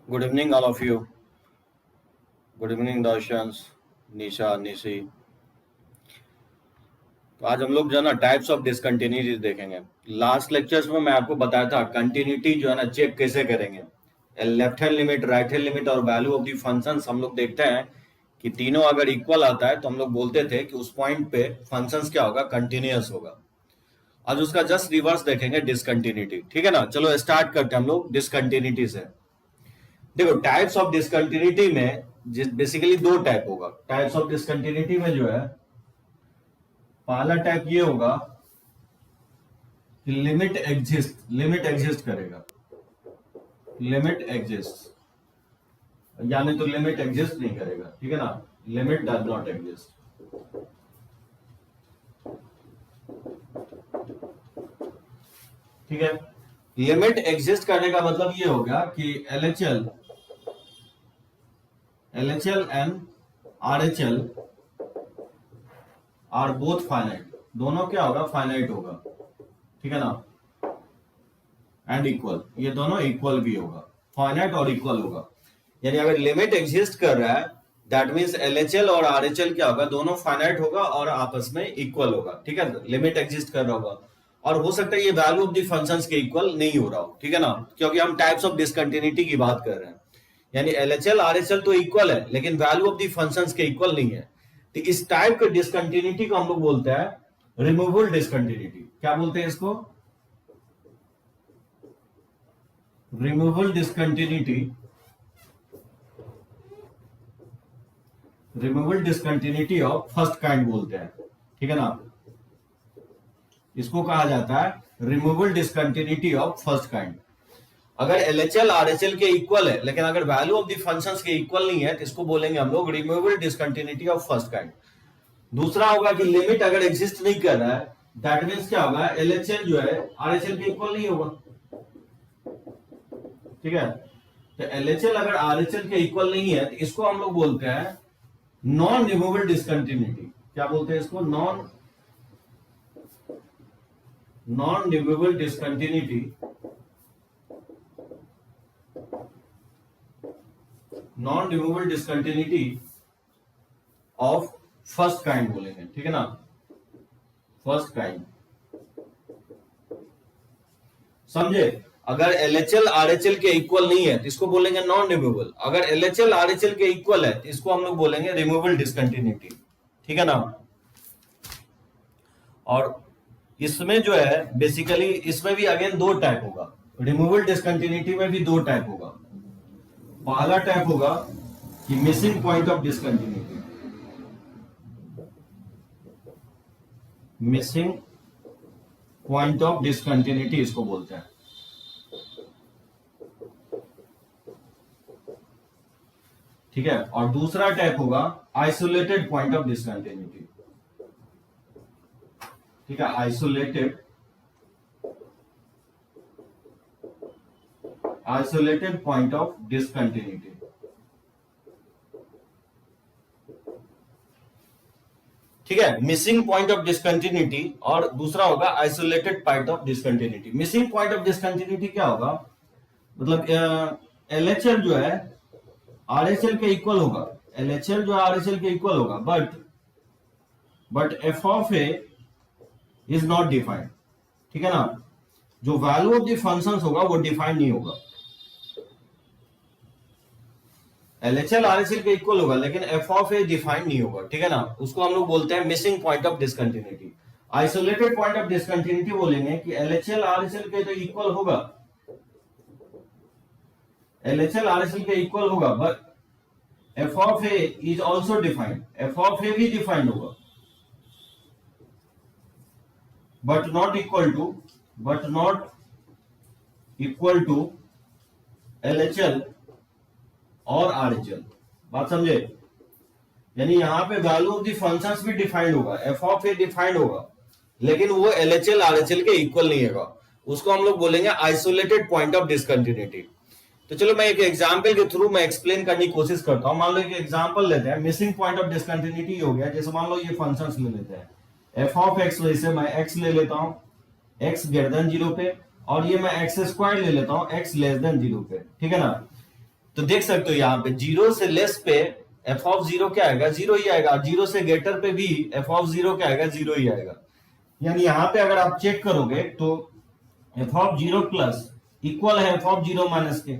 Good evening, all of you. Good evening, Darshans, निशा, निशी। तो आज हम लोग जो है ना टाइप्स ऑफ डिसकंटिन्यूटीज देखेंगे। लास्ट लेक्चर्स में मैं आपको बताया था कंटिन्यूटी जो है ना चेक कैसे करेंगे। Left hand limit, right hand limit और वैल्यू ऑफ द फंक्शंस हम लोग देखते हैं कि तीनों अगर इक्वल आता है तो हम लोग बोलते थे कि उस पॉइंट पे फंक्शंस क्या होगा, कंटिन्यूअस होगा। आज उसका जस्ट रिवर्स देखेंगे, डिसकंटिन्यूटी। ठीक है ना, चलो स्टार्ट करते हैं हम लोग डिसकंटिन्यूटी से। देखो टाइप्स ऑफ डिसकंटिन्यूटी में बेसिकली दो टाइप होगा। टाइप्स ऑफ डिसकंटिन्यूटी में जो है पहला टाइप ये होगा कि लिमिट एग्जिस्ट करेगा। लिमिट एग्जिस्ट यानी तो लिमिट एग्जिस्ट नहीं करेगा। ठीक है ना, लिमिट डज नॉट एग्जिस्ट। ठीक है, लिमिट एग्जिस्ट करने का मतलब ये हो गया कि LHL and RHL are both finite. दोनों क्या होगा, फाइनाइट होगा। ठीक है ना, एंड इक्वल, ये दोनों इक्वल भी होगा, फाइनाइट और इक्वल होगा। यानी अगर लिमिट एग्जिस्ट कर रहा है दैट मींस LHL और RHL क्या होगा, दोनों फाइनाइट होगा और आपस में इक्वल होगा। ठीक है, लिमिट एग्जिस्ट कर रहा होगा। और हो सकता है ये वैल्यू ऑफ द फंक्शंस के इक्वल नहीं हो रहा हो। ठीक है ना, क्योंकि हम टाइप्स ऑफ डिसकंटिन्यूटी की बात कर रहे हैं। यानी LHL RHL तो इक्वल है लेकिन वैल्यू ऑफ द फंक्शंस के इक्वल नहीं है। तो इस टाइप के डिसकंटिन्यूटी को हम लोग बोलते हैं रिमूवेबल डिसकंटिन्यूटी। क्या बोलते हैं इसको? Removable discontinuity. Removable discontinuity of first kind बोलते हैं। ठीक है ना, इसको कहा जाता है removable discontinuity of first kind. अगर LHL RHL के इक्वल है लेकिन अगर वैल्यू ऑफ द फंक्शंस के इक्वल नहीं है तो इसको बोलेंगे हम लोग removable discontinuity of first kind. दूसरा होगा कि लिमिट अगर एग्जिस्ट नहीं कर रहा है दैट मींस क्या होगा, LHL जो है RHL के इक्वल नहीं होगा। ठीक है, तो LHL अगर RHL के इक्वल नहीं है तो इसको हम लोग बोलते हैं नॉन रिमूवेबल डिसकंटिन्यूटी। क्या बोलते हैं इसको? Non removable discontinuity. Non removable discontinuity of first kind बोलेंगे। ठीक है ना, फर्स्ट काइंड। समझे? अगर LHL RHL के इक्वल नहीं है तो इसको बोलेंगे नॉन रिमूवेबल। अगर LHL RHL के इक्वल है तो इसको हम लोग बोलेंगे रिमूवेबल डिसकंटिन्यूटी। ठीक है ना, और इसमें जो है बेसिकली इसमें भी अगेन दो टाइप होगा। रिमूवेबल डिसकंटिन्यूटी में भी दो टाइप होगा। पहला टाइप होगा कि missing point of discontinuity. Missing point of discontinuity इसको बोलते हैं। ठीक है, और दूसरा टाइप होगा आइसोलेटेड पॉइंट ऑफ डिसकंटिन्यूटी। ठीक है, आइसोलेटेड पॉइंट ऑफ डिसकंटिन्यूटी। ठीक है, मिसिंग पॉइंट ऑफ डिसकंटिन्यूटी और दूसरा होगा isolated point of discontinuity. Missing point of discontinuity क्या होगा, मतलब LHL जो है RHL के इक्वल होगा। LHL जो RHL के इक्वल होगा but f of a is not defined. ठीक है ना, जो वैल्यू ऑफ द फंक्शंस होगा वो डिफाइंड नहीं होगा। LHL RHL के इक्वल होगा लेकिन f ऑफ a डिफाइंड नहीं होगा। ठीक है ना, उसको हम लोग बोलते हैं missing point of discontinuity. Isolated point of discontinuity बोलेंगे कि LHL RHL के तो इक्वल होगा, LHL RHL के इक्वल होगा but f of a is also defined. f of a भी डिफाइंड होगा but not equal to LHL और RHL। बात समझे? यानी यहां पे वैल्यू ऑफ द फंक्शंस भी डिफाइंड होगा, f ऑफ a डिफाइंड होगा लेकिन वो LHL RHL के इक्वल नहीं होगा। उसको हम लोग बोलेंगे आइसोलेटेड पॉइंट ऑफ डिसकंटिन्यूटी। तो चलो मैं एक एग्जांपल के थ्रू मैं एक्सप्लेन करने की कोशिश करता हूं। मान लो एक एग्जांपल लेते हैं, मिसिंग पॉइंट ऑफ डिसकंटिन्यूटी हो गया। जैसे मान लो ये फंक्शंस ले लेते हैं, f ऑफ x, जैसे मैं x ले लेता हूं x ग्रेटर देन 0 पे, और ये मैं x स्क्वायर ले लेता हूं x लेस देन 0 पे। ठीक है ना, तो देख सकते हो यहाँ पे जीरो से लेस पे एफ ऑफ जीरो क्या आएगा, जीरो ही आएगा, और जीरो से ग्रेटर पे भी एफ ऑफ जीरो क्या आएगा, जीरो ही आएगा। यानी यहाँ पे अगर आप चेक करोगे तो f of zero plus equal है एफ ऑफ जीरो माइनस के,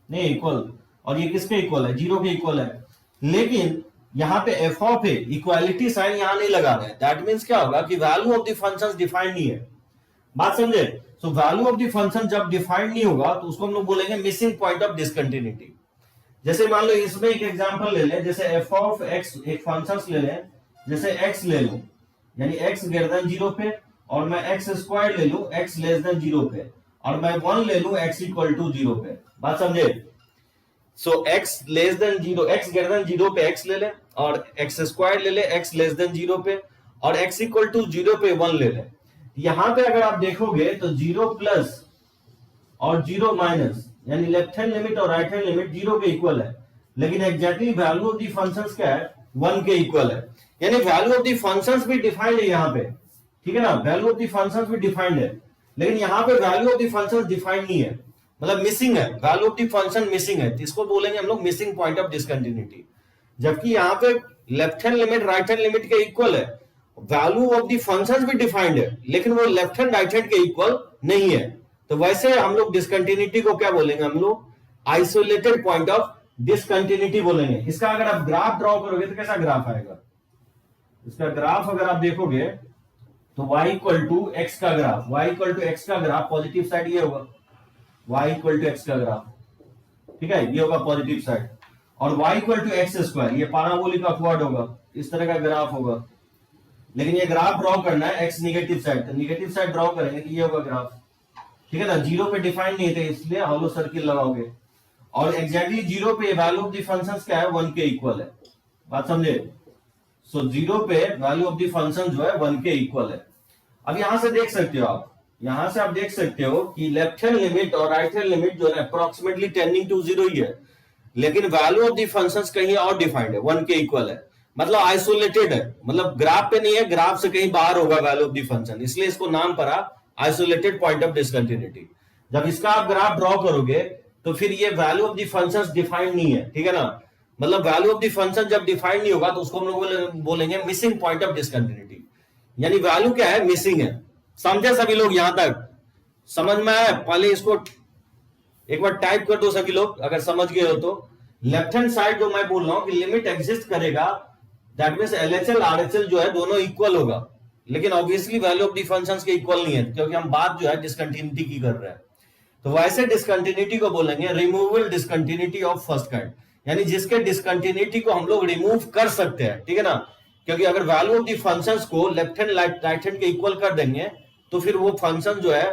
नहीं इक्वल, और ये किसके इक्वल है, जीरो के इक्वल है। लेकिन यहाँ पे एफ ऑफ है, इक्वालिटी साइन यहाँ नहीं लगा रहे हैं, दैट मीन्स क्या होगा कि value of the function defined नहीं है। बात समझे? So value of the function जब डिफाइंड नहीं होगा तो उसको हम लोग बोलेंगे मिसिंग पॉइंट ऑफ डिसकंटिन्यूटी। जैसे मान लो इसमें एक एग्जांपल ले लें, जैसे एफ ऑफ एक्स, एक फंक्शन ले लें, जैसे एक्स ले लूं, यानी एक्स ग्रेटर देन जीरो पे, और मैं एक्स स्क्वायर ले लूं एक्स लेस देन जीरो पे, और मैं वन ले लूं एक्स इक्वल टू जीरो पे। बात समझे? So x less than zero, x greater than zero पे एक्स ले ले, और एक्स स्क्वायर ले ले एक्स लेस देन जीरो पे, और एक्स इक्वल टू जीरो पे वन ले ले। यहां पे अगर आप देखोगे तो जीरो प्लस और जीरो माइनस, यानी लेफ्ट हैंड लिमिट और राइट हैंड लिमिट जीरो के इक्वल है, लेकिन exactly value of the functions क्या है, वन के इक्वल है। यानी वैल्यू ऑफ द फंक्शंस भी डिफाइंड है यहाँ पे, ठीक है ना, वैल्यू ऑफ द फंक्शंस भी डिफाइंड है, लेकिन यहाँ पे value of the functions defined नहीं है, मतलब मिसिंग है, value of the function missing है, इसको बोलेंगे हम लोग मिसिंग पॉइंट ऑफ डिसकंटिन्यूटी। जबकि यहाँ पे left hand limit right hand limit के इक्वल है, वैल्यू ऑफ द फंक्शंस भी डिफाइंड है, लेकिन वो लेफ्ट हैंड राइट हैंड के इक्वल नहीं है। तो वैसे हम लोग डिसकंटिन्यूटी को क्या बोलेंगे, हम लोग आइसोलेटेड पॉइंट ऑफ डिसकंटिन्यूटी बोलेंगे। इसका अगर आप ग्राफ ड्रॉ करोगे तो कैसा ग्राफ आएगा, इसका ग्राफ अगर आप देखोगे तो y इक्वल टू एक्स का graph, y equal to x का ग्राफ पॉजिटिव साइड ये होगा, y इक्वल टू एक्स का ग्राफ, ठीक है, ये होगा पॉजिटिव साइड, और y equal to x square ये पैराबोलिक अपवर्ड होगा, इस तरह का ग्राफ होगा। लेकिन ये ग्राफ ड्रॉ करना है एक्स निगेटिव साइड, तो निगेटिव साइड ड्रॉ करेंगे तो ये होगा ग्राफ, ठीक है ना, जीरो पे डिफाइन नहीं थे इसलिए हॉलो सर्किल लगाओगे, और एग्जैक्टली जीरो पे वैल्यू ऑफ द फंक्शंस क्या है, वन के इक्वल है। बात समझे? सो जीरो पे वैल्यू ऑफ द फंक्शन जो है वन के इक्वल है। अब यहां से देख सकते हो आप, यहां से आप देख सकते हो कि लेफ्ट हैंड लिमिट और राइट हैंड लिमिट जो है अप्रोक्सीमेटली टेंडिंग टू जीरो ही है, लेकिन वैल्यू ऑफ द फंक्शंस कहीं और डिफाइंड है, वन के इक्वल है, मतलब आइसोलेटेड है, मतलब ग्राफ पे नहीं है, ग्राफ से कहीं बाहर होगा वैल्यू ऑफ द फंक्शन, इसलिए इसको नाम पड़ा आइसोलेटेड पॉइंट ऑफ डिसकंटिन्यूटी। जब इसका आप ग्राफ ड्रॉ करोगे तो फिर ये value of the functions defined नहीं है, ठीक है ना, मतलब वैल्यू ऑफ द फंक्शन जब डिफाइंड नहीं होगा तो उसको हम लोग बोलेंगे मिसिंग पॉइंट ऑफ डिसकंटिन्यूटी, यानी वैल्यू क्या है, मिसिंग है। समझे सभी लोग? यहां तक समझ में आया? पहले इसको एक बार टाइप कर दो सभी लोग अगर समझ गए हो तो। लेफ्ट हैंड साइड जो मैं बोल रहा हूं कि लिमिट एग्जिस्ट करेगा, दैट मींस एलएचएल आरएचएल जो है दोनों इक्वल होगा, लेकिन obviously value of the functions के इक्वल नहीं है, क्योंकि हम बात जो है डिसकंटिन्यूटी की कर रहे हैं। तो वैसे डिसकंटिन्यूटी को बोलेंगे removal discontinuity of first kind, यानी जिसके डिसकंटिन्यूटी को हम लोग रिमूव कर सकते हैं, ठीक है ना, क्योंकि अगर वैल्यू ऑफ द फंक्शंस को लेफ्ट हैंड राइट हैंड के इक्वल कर देंगे तो फिर वो फंक्शन जो है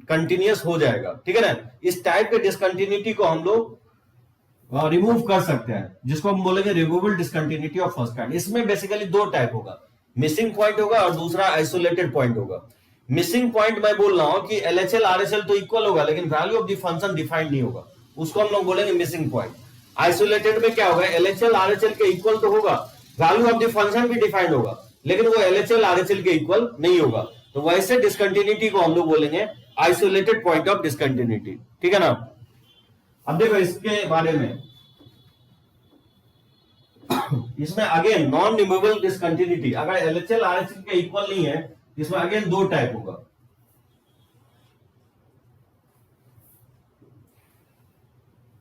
कंटिन्यूअस हो जाएगा, ठीक है ना। इस टाइप के डिसकंटिन्यूटी को हम लोग रिमूव कर सकते हैं, जिसको हम बोलेंगे removal discontinuity of first kind. इसमें बेसिकली दो टाइप होगा, मिसिंग पॉइंट होगा और दूसरा आइसोलेटेड पॉइंट होगा। मिसिंग पॉइंट मैं बोल रहा हूं कि एलएचएल आरएचएल तो इक्वल होगा, लेकिन value of the function defined नहीं होगा, उसको हम लोग बोलेंगे मिसिंग पॉइंट। आइसोलेटेड में क्या होगा, एलएचएल आरएचएल के इक्वल तो होगा, वैल्यू ऑफ द फंक्शन भी डिफाइंड होगा, लेकिन वो एलएचएल आरएचएल के इक्वल नहीं होगा। तो वैसे डिसकंटिन्यूटी को हम लोग बोलेंगे आइसोलेटेड पॉइंट ऑफ डिसकंटिन्यूटी, ठीक है ना। अब देखो इसके बारे में, इसमें अगेन नॉन रिमूवेबल डिसकंटिन्यूटी, अगर एलएचएल आरएचएल के इक्वल नहीं है, इसमें अगेन दो टाइप होगा।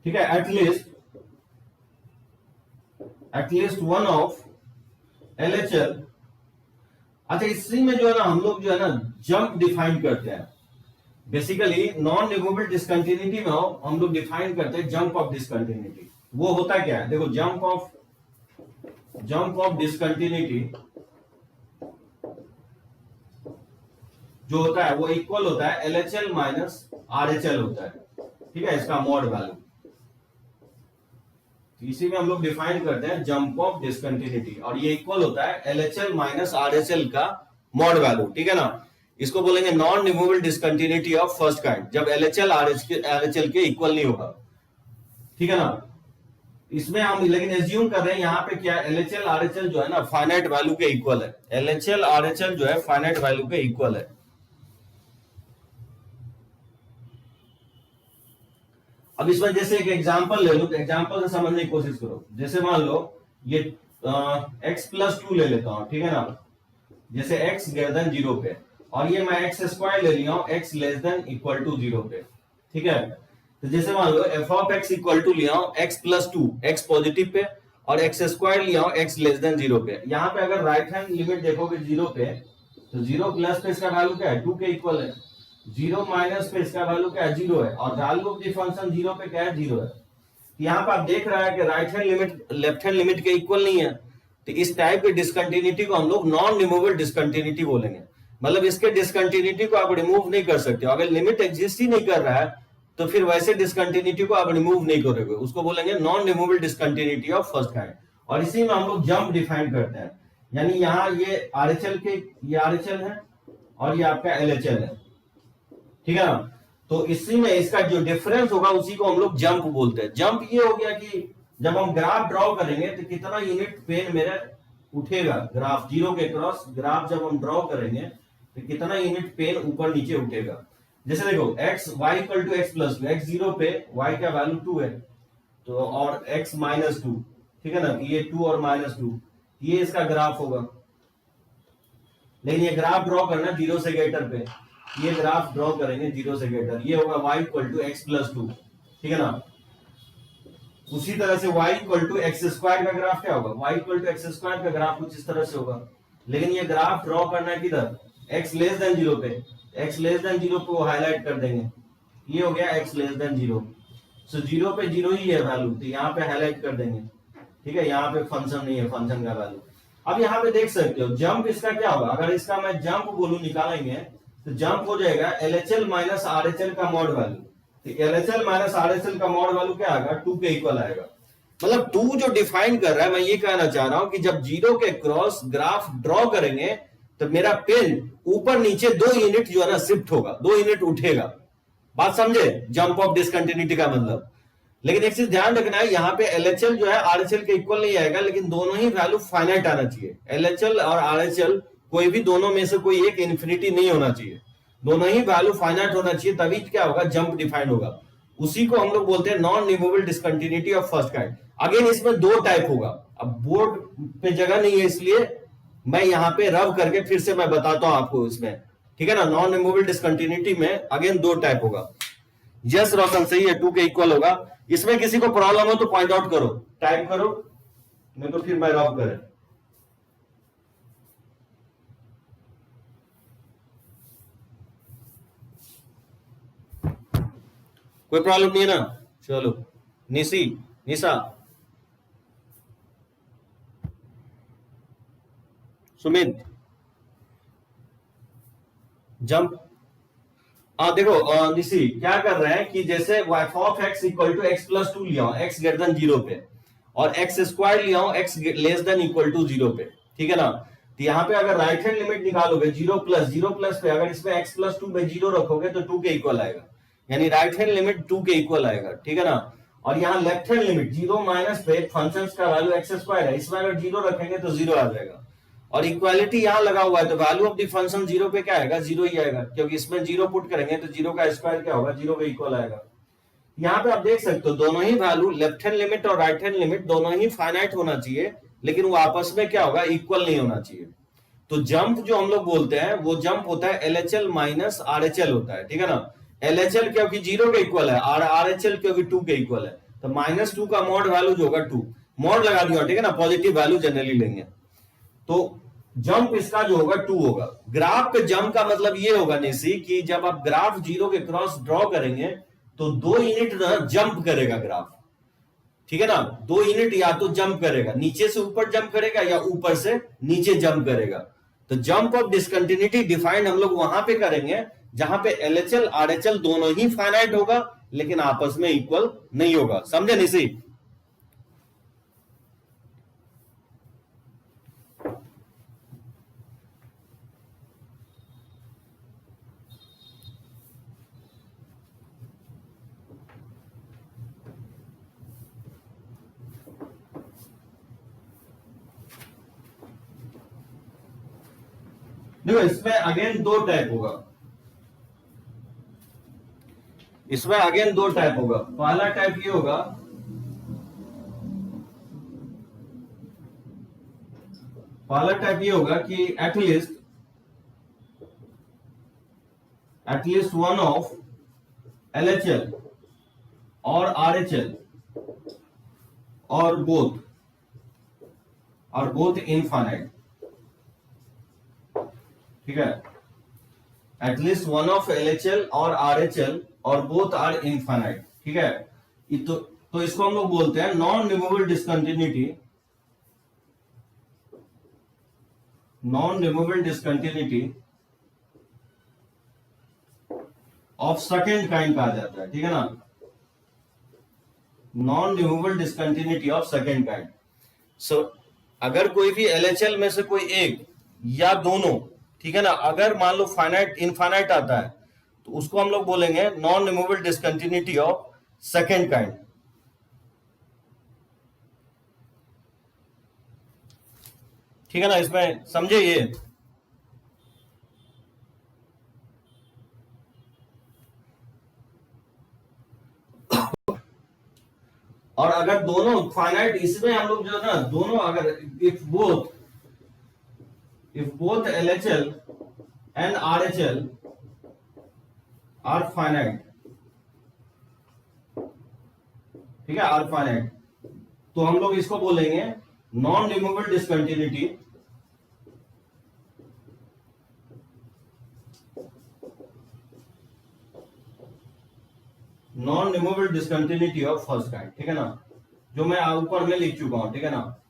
ठीक है, एटलीस्ट वन ऑफ एलएचएल। अच्छा, इसी में जो है ना हम लोग जो है ना जंप डिफाइन करते हैं, बेसिकली नॉन रिमूवेबल डिसकंटिन्यूटी में हम लोग डिफाइन करते हैं जंप ऑफ डिसकंटिन्यूटी। वो होता क्या है, देखो जंप ऑफ डिसकंटिन्यूटी जो होता है वो इक्वल होता है एलएचएल माइनस आरएचएल होता है, ठीक है, इसका मॉड वैल्यू। इसी में हम लोग डिफाइन करते हैं जंप ऑफ डिसकंटिन्यूटी, और ये इक्वल होता है एलएचएल माइनस आरएचएल का मॉड वैल्यू, ठीक है ना। इसको बोलेंगे non removable discontinuity of first kind, जब एलएचएल आरएचएल के इक्वल नहीं होगा, ठीक है ना। इसमें हम लेकिन एज्यूम कर रहे हैं यहाँ पे क्या, एलएचएल आरएचएल जो है ना फाइनाइट वैल्यू के इक्वल है, एलएचएल आरएचएल जो है फाइनाइट वैल्यू के इक्वल है। अब इसमें जैसे एक एग्जांपल ले लो, तो एग्जांपल से समझने की कोशिश करो। जैसे मान लो ये x+2 ले लेता हूं, ठीक है ना, जैसे x ग्रेटर देन 0 पे, और ये मैं x स्क्वायर ले लिया हूं x less than equal to 0 पे, ठीक है। तो जैसे मान लो f of x equal to लिया हूं x+2, x पॉजिटिव पे, और x स्क्वायर लिया हूं x लेस देन 0 पे। यहाँ पे अगर राइट हैंड लिमिट देखोगे 0 पे, तो 0 प्लस पे इसका वैल्यू क्या है, 2 के इक्वल है। 0 माइनस पे इसका वैल्यू क्या है, 0 है, और वैल्यू ऑफ द फंक्शन 0 पे क्या है, 0 है। यहाँ पे आप देख रहा है कि right hand limit left hand limit के इक्वल नहीं है, तो इस टाइप के डिसकंटिन्यूटी को हम लोग नॉन रिमूवेबल डिसकंटिन्यूटी बोलेंगे। मतलब इसके डिसकंटिन्यूटी को आप रिमूव नहीं कर सकते। अगर लिमिट एग्जिस्ट ही नहीं कर रहा है तो फिर वैसे डिसकंटिन्यूटी को आप रिमूव नहीं करोगे, उसको बोलेंगे non removable discontinuity of first kind. और इसी में हम लोग जंप डिफाइन करते हैं, यानी यहाँ ये आरएचएल के, ये आरएचएल है और ये आपका एलएचएल है, ठीक है ना। तो इसी में इसका जो डिफरेंस होगा उसी को हम लोग जंप बोलते हैं। जंप ये हो गया कि जब हम ग्राफ ड्रॉ करेंगे तो कितना यूनिट पेन मेरा उठेगा, ग्राफ जीरो के क्रॉस ग्राफ जब हम ड्रॉ करेंगे तो कितना यूनिट पेन ऊपर नीचे उठेगा। जैसे देखो x y equal to x+2, x 0 पे y का वैल्यू 2 है, तो और x -2, ठीक है ना, ये 2 और -2, ये इसका ग्राफ होगा। लेकिन ये ग्राफ ड्रॉ करना 0 से ग्रेटर पे, ये ग्राफ ड्रॉ करेंगे 0 से ग्रेटर, ये होगा y इक्वल टू x+2, ठीक है ना। उसी तरह से y equal to x square का ग्राफ क्या होगा, y equal to x square का ग्राफ कुछ इस तरह से होगा। लेकिन ये ग्राफ ड्रॉ करना है किधर, x लेस देन 0 पे, x लेस देन 0 को हाईलाइट कर देंगे, ये हो गया x लेस देन 0। सो 0 पे 0 ही है वैल्यू, तो यहाँ पे हाईलाइट कर देंगे, ठीक है। यहाँ पे फंक्शन नहीं है, फंक्शन का वैल्यू। अब यहाँ पे देख सकते हो जंप इसका क्या होगा, अगर इसका मैं जंप बोलूं निकालेंगे तो जंप हो जाएगा LHL माइनस RHL का mod value. LHL minus RHL का मॉड वैल्यू क्या आएगा, 2 के इक्वल आएगा। मतलब 2 जो डिफाइन कर रहा है, मैं ये कहना चाह रहा हूं कि जब 0 के क्रॉस ग्राफ ड्रॉ करेंगे तो मेरा पेन ऊपर नीचे 2 यूनिट जो है ना शिफ्ट होगा, 2 यूनिट उठेगा। बात समझे, जंप ऑफ डिसकंटिन्यूटी का मतलब। लेकिन एक चीज ध्यान रखना है, यहाँ पे LHL जो है RHL के इक्वल नहीं आएगा, लेकिन दोनों ही वैल्यू फाइनाइट आना चाहिए। LHL और RHL कोई भी दोनों में से कोई एक इन्फिनिटी नहीं होना चाहिए, दोनों ही वैल्यू फाइनाइट होना चाहिए, तभी क्या होगा, जंप डिफाइन होगा। उसी को हम लोग बोलते हैं non removable discontinuity of first kind. Again इसमें 2 टाइप होगा। अब बोर्ड पे जगह नहीं है, इसलिए मैं यहाँ पे रब करके फिर से मैं बताता हूं आपको इसमें, ठीक है ना। नॉन रिमूवेबल डिसकंटिन्यूटी में अगेन 2 टाइप होगा। यस रोशन सही है, 2 के इक्वल होगा। इसमें किसी को प्रॉब्लम हो तो पॉइंट आउट करो, टाइप करो, नहीं तो फिर मैं रब करें। कोई प्रॉब्लम नहीं है ना, चलो। निशी, निशा, सुमित, जंप। देखो निशी क्या कर रहे हैं कि जैसे f of x equal to x+2 लिया हूं x ग्रेटर देन 0 पे, और x स्क्वायर लिया हूं x less than equal to 0 पे, ठीक है ना। तो यहाँ पे अगर राइट हैंड लिमिट निकालोगे 0 प्लस पे, अगर इसमें x+2 में 0 रखोगे तो 2 के इक्वल आएगा, यानी राइट हैंड लिमिट 2 के इक्वल आएगा, ठीक है ना। और यहाँ लेफ्ट हैंड लिमिट 0 माइनस पे फंक्शन का वैल्यू एक्स स्क्वायर है, इसमें अगर 0 रखेंगे तो 0 आ जाएगा। और इक्वालिटी यहां लगा हुआ है तो वैल्यू ऑफ द फंक्शन 0 पे क्या आएगा, 0 ही आएगा, क्योंकि इसमें 0 पुट करेंगे तो 0 का स्क्वायर क्या होगा, 0 के इक्वल आएगा। यहाँ पे आप देख सकते हो दोनों ही वैल्यू लेफ्ट हैंड लिमिट और राइट हैंड लिमिट दोनों ही फाइनाइट होना चाहिए, लेकिन वो आपस में क्या होगा, इक्वल नहीं होना चाहिए। तो जंप जो हम लोग बोलते हैं वो जंप होता है LHL माइनस RHL होता है, ठीक है ना। LHL क्योंकि 0 के इक्वल है और RHL क्योंकि 2 के इक्वल है, तो -2 का मॉड वैल्यू जो होगा 2, मॉड लगा दिया, ठीक है ना, पॉजिटिव वैल्यू जनरली लेंगे। तो जंप इसका जो होगा 2 होगा। ग्राफ पे जंप का मतलब ये होगा निशी कि जब आप ग्राफ 0 के क्रॉस ड्रॉ करेंगे तो 2 यूनिट जंप करेगा ग्राफ, ठीक है ना। 2 यूनिट या तो जंप करेगा, नीचे से ऊपर जंप करेगा या ऊपर से नीचे जंप करेगा। तो जंप ऑफ डिसकंटिन्यूटी डिफाइंड हम लोग वहां पे करेंगे जहां पे LHL RHL दोनों ही फाइनाइट होगा, लेकिन आपस में इक्वल नहीं होगा। समझे निशी? देखो इसमें अगेन 2 टाइप होगा। इसमें अगेन दो टाइप होगा। पहला टाइप ये होगा, कि एटलीस्ट वन ऑफ LHL और RHL और बोथ इनफाइनाइट। ठीक है, एटलीस्ट वन ऑफ LHL और RHL और बोथ आर इनफाइनाइट। ठीक है, तो इसको हम लोग बोलते हैं non removable discontinuity of second kind कहा जाता है। ठीक है ना, non removable discontinuity of second kind. So अगर कोई भी LHL में से कोई एक या दोनों, ठीक है ना, अगर मान लो फाइनाइट इनफाइनाइट आता है तो उसको हम लोग बोलेंगे non removable discontinuity of second kind. ठीक है ना, इसमें समझे ये। और अगर दोनों फाइनाइट, इसमें हम लोग जो है ना दोनों, अगर if both LHL and RHL are finite, ठीक है, आर फाइनाइट, तो हम लोग इसको बोलेंगे non removable discontinuity of first kind. ठीक है ना, जो मैं ऊपर में लिख चुका हूं। ठीक है ना,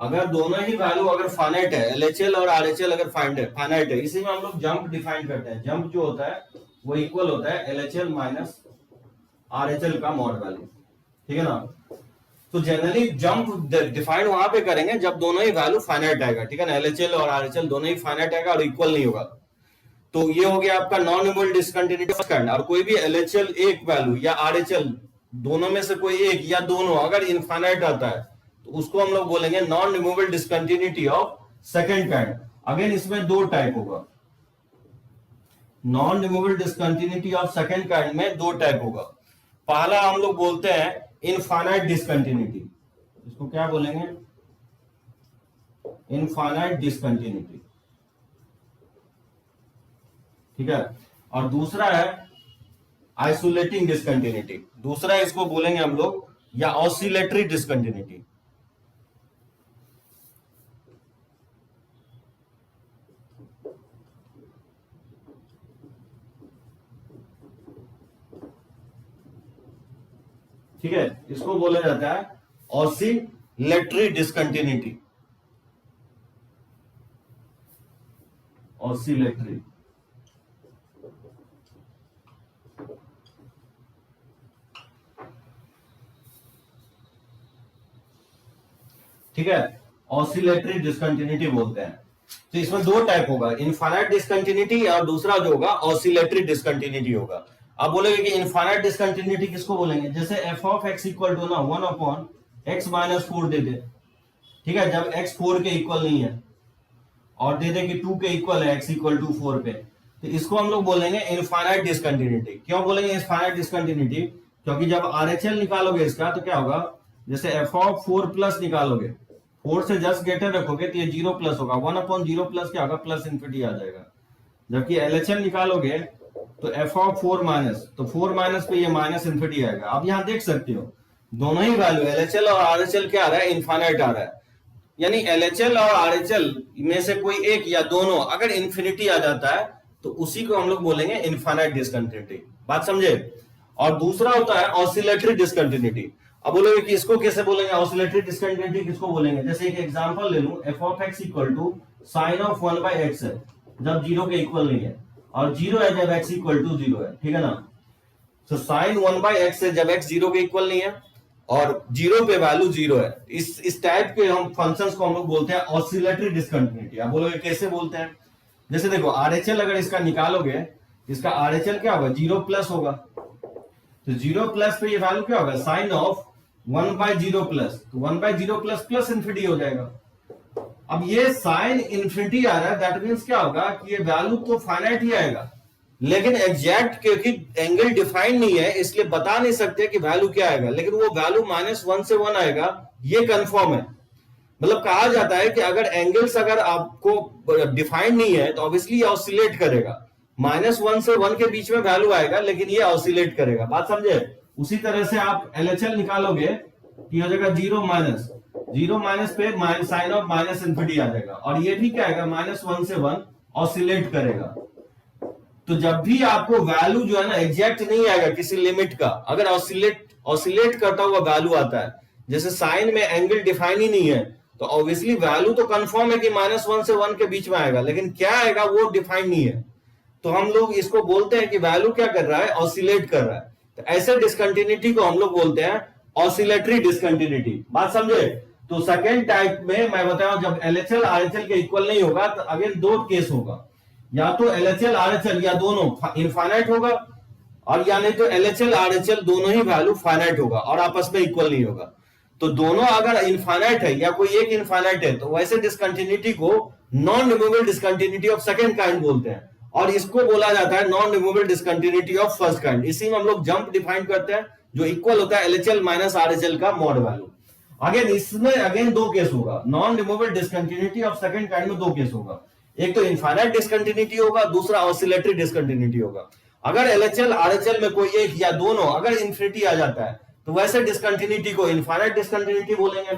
अगर दोनों ही वैल्यू अगर फाइनाइट है, LHL और RHL अगर फाइनाइट है, इसी में हम लोग जंप डिफाइन करते हैं। जंप जो होता है वो इक्वल होता है LHL माइनस RHL का मॉड वैल्यू। ठीक है ना, तो जनरली जंप डिफाइन वहां पे करेंगे जब दोनों ही वैल्यू फाइनाइट आएगा। ठीक है ना, LHL और RHL दोनों ही फाइनाइट आएगा और इक्वल नहीं होगा। तो ये हो गया आपका non removable discontinuity of kind. और कोई भी LHL एक वैल्यू या RHL दोनों में से कोई एक या दोनों अगर इनफाइनाइट आता है तो उसको हम लोग बोलेंगे non removable discontinuity of second kind. Again इसमें दो टाइप होगा, non removable discontinuity of second kind में दो टाइप होगा। पहला हम लोग बोलते हैं इनफाइनाइट डिस्कंटिन्यूटी, इसको क्या बोलेंगे, इनफाइनाइट डिस्कंटिन्यूटी। ठीक है, और दूसरा है आइसोलेटिंग डिस्कंटिन्यूटी, दूसरा इसको बोलेंगे हम लोग या ऑसिलेटरी डिस्कंटिन्यूटी। ठीक है, इसको बोला जाता है ऑसिलेटरी डिस्कंटिन्यूटी, ऑसिलेटरी। ठीक है, ऑसिलेटरी डिस्कंटिन्यूटी बोलते हैं। तो इसमें दो टाइप होगा, इनफाइनाइट डिस्कंटिन्यूटी और दूसरा जो होगा ऑसिलेटरी डिस्कंटिन्यूटी होगा। अब बोलेंगे कि इनफाइनाइट डिस्कंटिन्यूटी किसको बोलेंगे, जैसे f of x equal to ना 1 अपॉन x माइनस 4 दे दे। ठीक है, जब x 4 के इक्वल नहीं है, और दे दे कि 2 के इक्वल है x इक्वल टू 4 पे, तो इसको हम लोग बोलेंगे इनफाइनाइट डिस्कंटिन्यूटी। क्यों बोलेंगे इनफाइनाइट डिस्कंटिन्यूटी, क्योंकि जब RHL निकालोगे इसका तो क्या होगा, जैसे f ऑफ 4 प्लस निकालोगे, 4 से जस्ट ग्रेटर रखोगे तो ये 0 प्लस होगा, 1 अपॉन 0 प्लस क्या होगा, प्लस इन्फिनिटी आ जाएगा। जबकि LHL निकालोगे तो f ऑफ 4 माइनस, तो 4 माइनस पे ये माइनस इन्फिनिटी आएगा। अब यहां देख सकते हो दोनों ही वैल्यू LHL और RHL क्या आ रहा है, इनफाइनाइट आ रहा है। यानी LHL और RHL में से कोई एक या दोनों अगर इन्फिनिटी आ जाता है तो उसी को हम लोग बोलेंगे इनफाइनाइट डिस्कंटिन्यूटी। बात समझे। और दूसरा होता है ऑसिलेटरी डिस्कंटिन्यूटी। अब बोलोगे कि इसको कैसे बोलेंगे, ऑसिलेटरी डिस्कंटिन्यूटी किसको बोलेंगे, जैसे एक एग्जांपल ले लूं, f of x equal to sine of 1 by x है जब 0 के इक्वल नहीं है, और 0 है जब x इक्वल टू 0 है। ठीक है ना, तो साइन 1 बाय x है जब x 0 के इक्वल नहीं है और 0 पे वैल्यू 0 है। इस टाइप के हम फंक्शंस को हम लोग बोलते हैं ऑसिलेटरी डिस्कंटिन्यूटी। आप बोलोगे कैसे बोलते हैं, जैसे देखो RHL अगर इसका निकालोगे, इसका RHL क्या होगा, 0 प्लस होगा, तो 0 प्लस पे ये वैल्यू क्या होगा, साइन ऑफ 1 बाय 0 प्लस, तो 1 बाय 0 प्लस प्लस इन्फिनिटी हो जाएगा। अब ये साइन इन्फिनिटी आ रहा है, दैट मीन्स क्या होगा कि ये वैल्यू तो फाइनाइट ही आएगा, लेकिन एग्जैक्ट क्योंकि एंगल डिफाइन नहीं है इसलिए बता नहीं सकते कि वैल्यू क्या आएगा, लेकिन वो वैल्यू -1 से 1 आएगा ये कंफर्म है। मतलब कहा जाता है कि अगर एंगल्स अगर आपको डिफाइंड नहीं है तो ऑब्वियसली ये ऑसिलेट करेगा। -1 से 1 के बीच में वैल्यू आएगा लेकिन ये ऑसिलेट करेगा। बात समझे? उसी तरह से आप LHL निकालोगे कि हो जाएगा 0 माइनस पे साइन ऑफ -इन्फिनिटी आ जाएगा, और ये भी क्या आएगा -1 से 1 ऑसिलेट करेगा। तो जब भी आपको वैल्यू जो है ना एग्जैक्ट नहीं आएगा किसी लिमिट का, अगर ऑसिलेट करता हुआ वैल्यू आता है, जैसे साइन में एंगल डिफाइन ही नहीं है, तो ऑब्वियसली वैल्यू तो कंफर्म है कि -1 से 1 के बीच में आएगा, लेकिन क्या आएगा वो डिफाइन नहीं है। तो हम लोग इसको बोलते हैं कि वैल्यू क्या कर रहा है, ऑसिलेट कर रहा है। तो ऐसे डिसकंटिन्यूटी को हम लोग बोलते हैं ऑसिलेटरी डिसकंटिन्यूटी। बात समझे? तो सेकेंड टाइप में मैं बताऊं, जब LHL RHL के इक्वल नहीं होगा तो अगेन दो केस होगा, या तो LHL RHL या दोनों इनफाइनाइट होगा, और या नहीं तो LHL RHL दोनों ही वैल्यू फाइनाइट होगा और आपस में इक्वल नहीं होगा। तो दोनों अगर इनफाइनाइट है या कोई एक इनफाइनाइट है तो वैसे डिसकंटिन्यूटी को non removable discontinuity of second kind बोलते हैं, और इसको बोला जाता है non removable discontinuity of first kind. इसी में हम लोग जंप डिफाइन करते हैं जो इक्वल होता है LHL माइनस RHL का मॉड वैल्यू। अगेन इसमें अगेन दो केस होगा, non removable discontinuity of second kind में दो केस होगा, एक तो इनफाइनाइट डिसकंटिन्यूटी होगा, दूसरा ऑसिलेटरी डिसकंटिन्यूटी होगा। अगर LHL RHL में कोई एक या दोनों अगर इंफिनिटी आ जाता है तो वैसे डिसकंटिन्यूटी को इनफाइनाइट डिसकंटिन्यूटी बोलेंगे।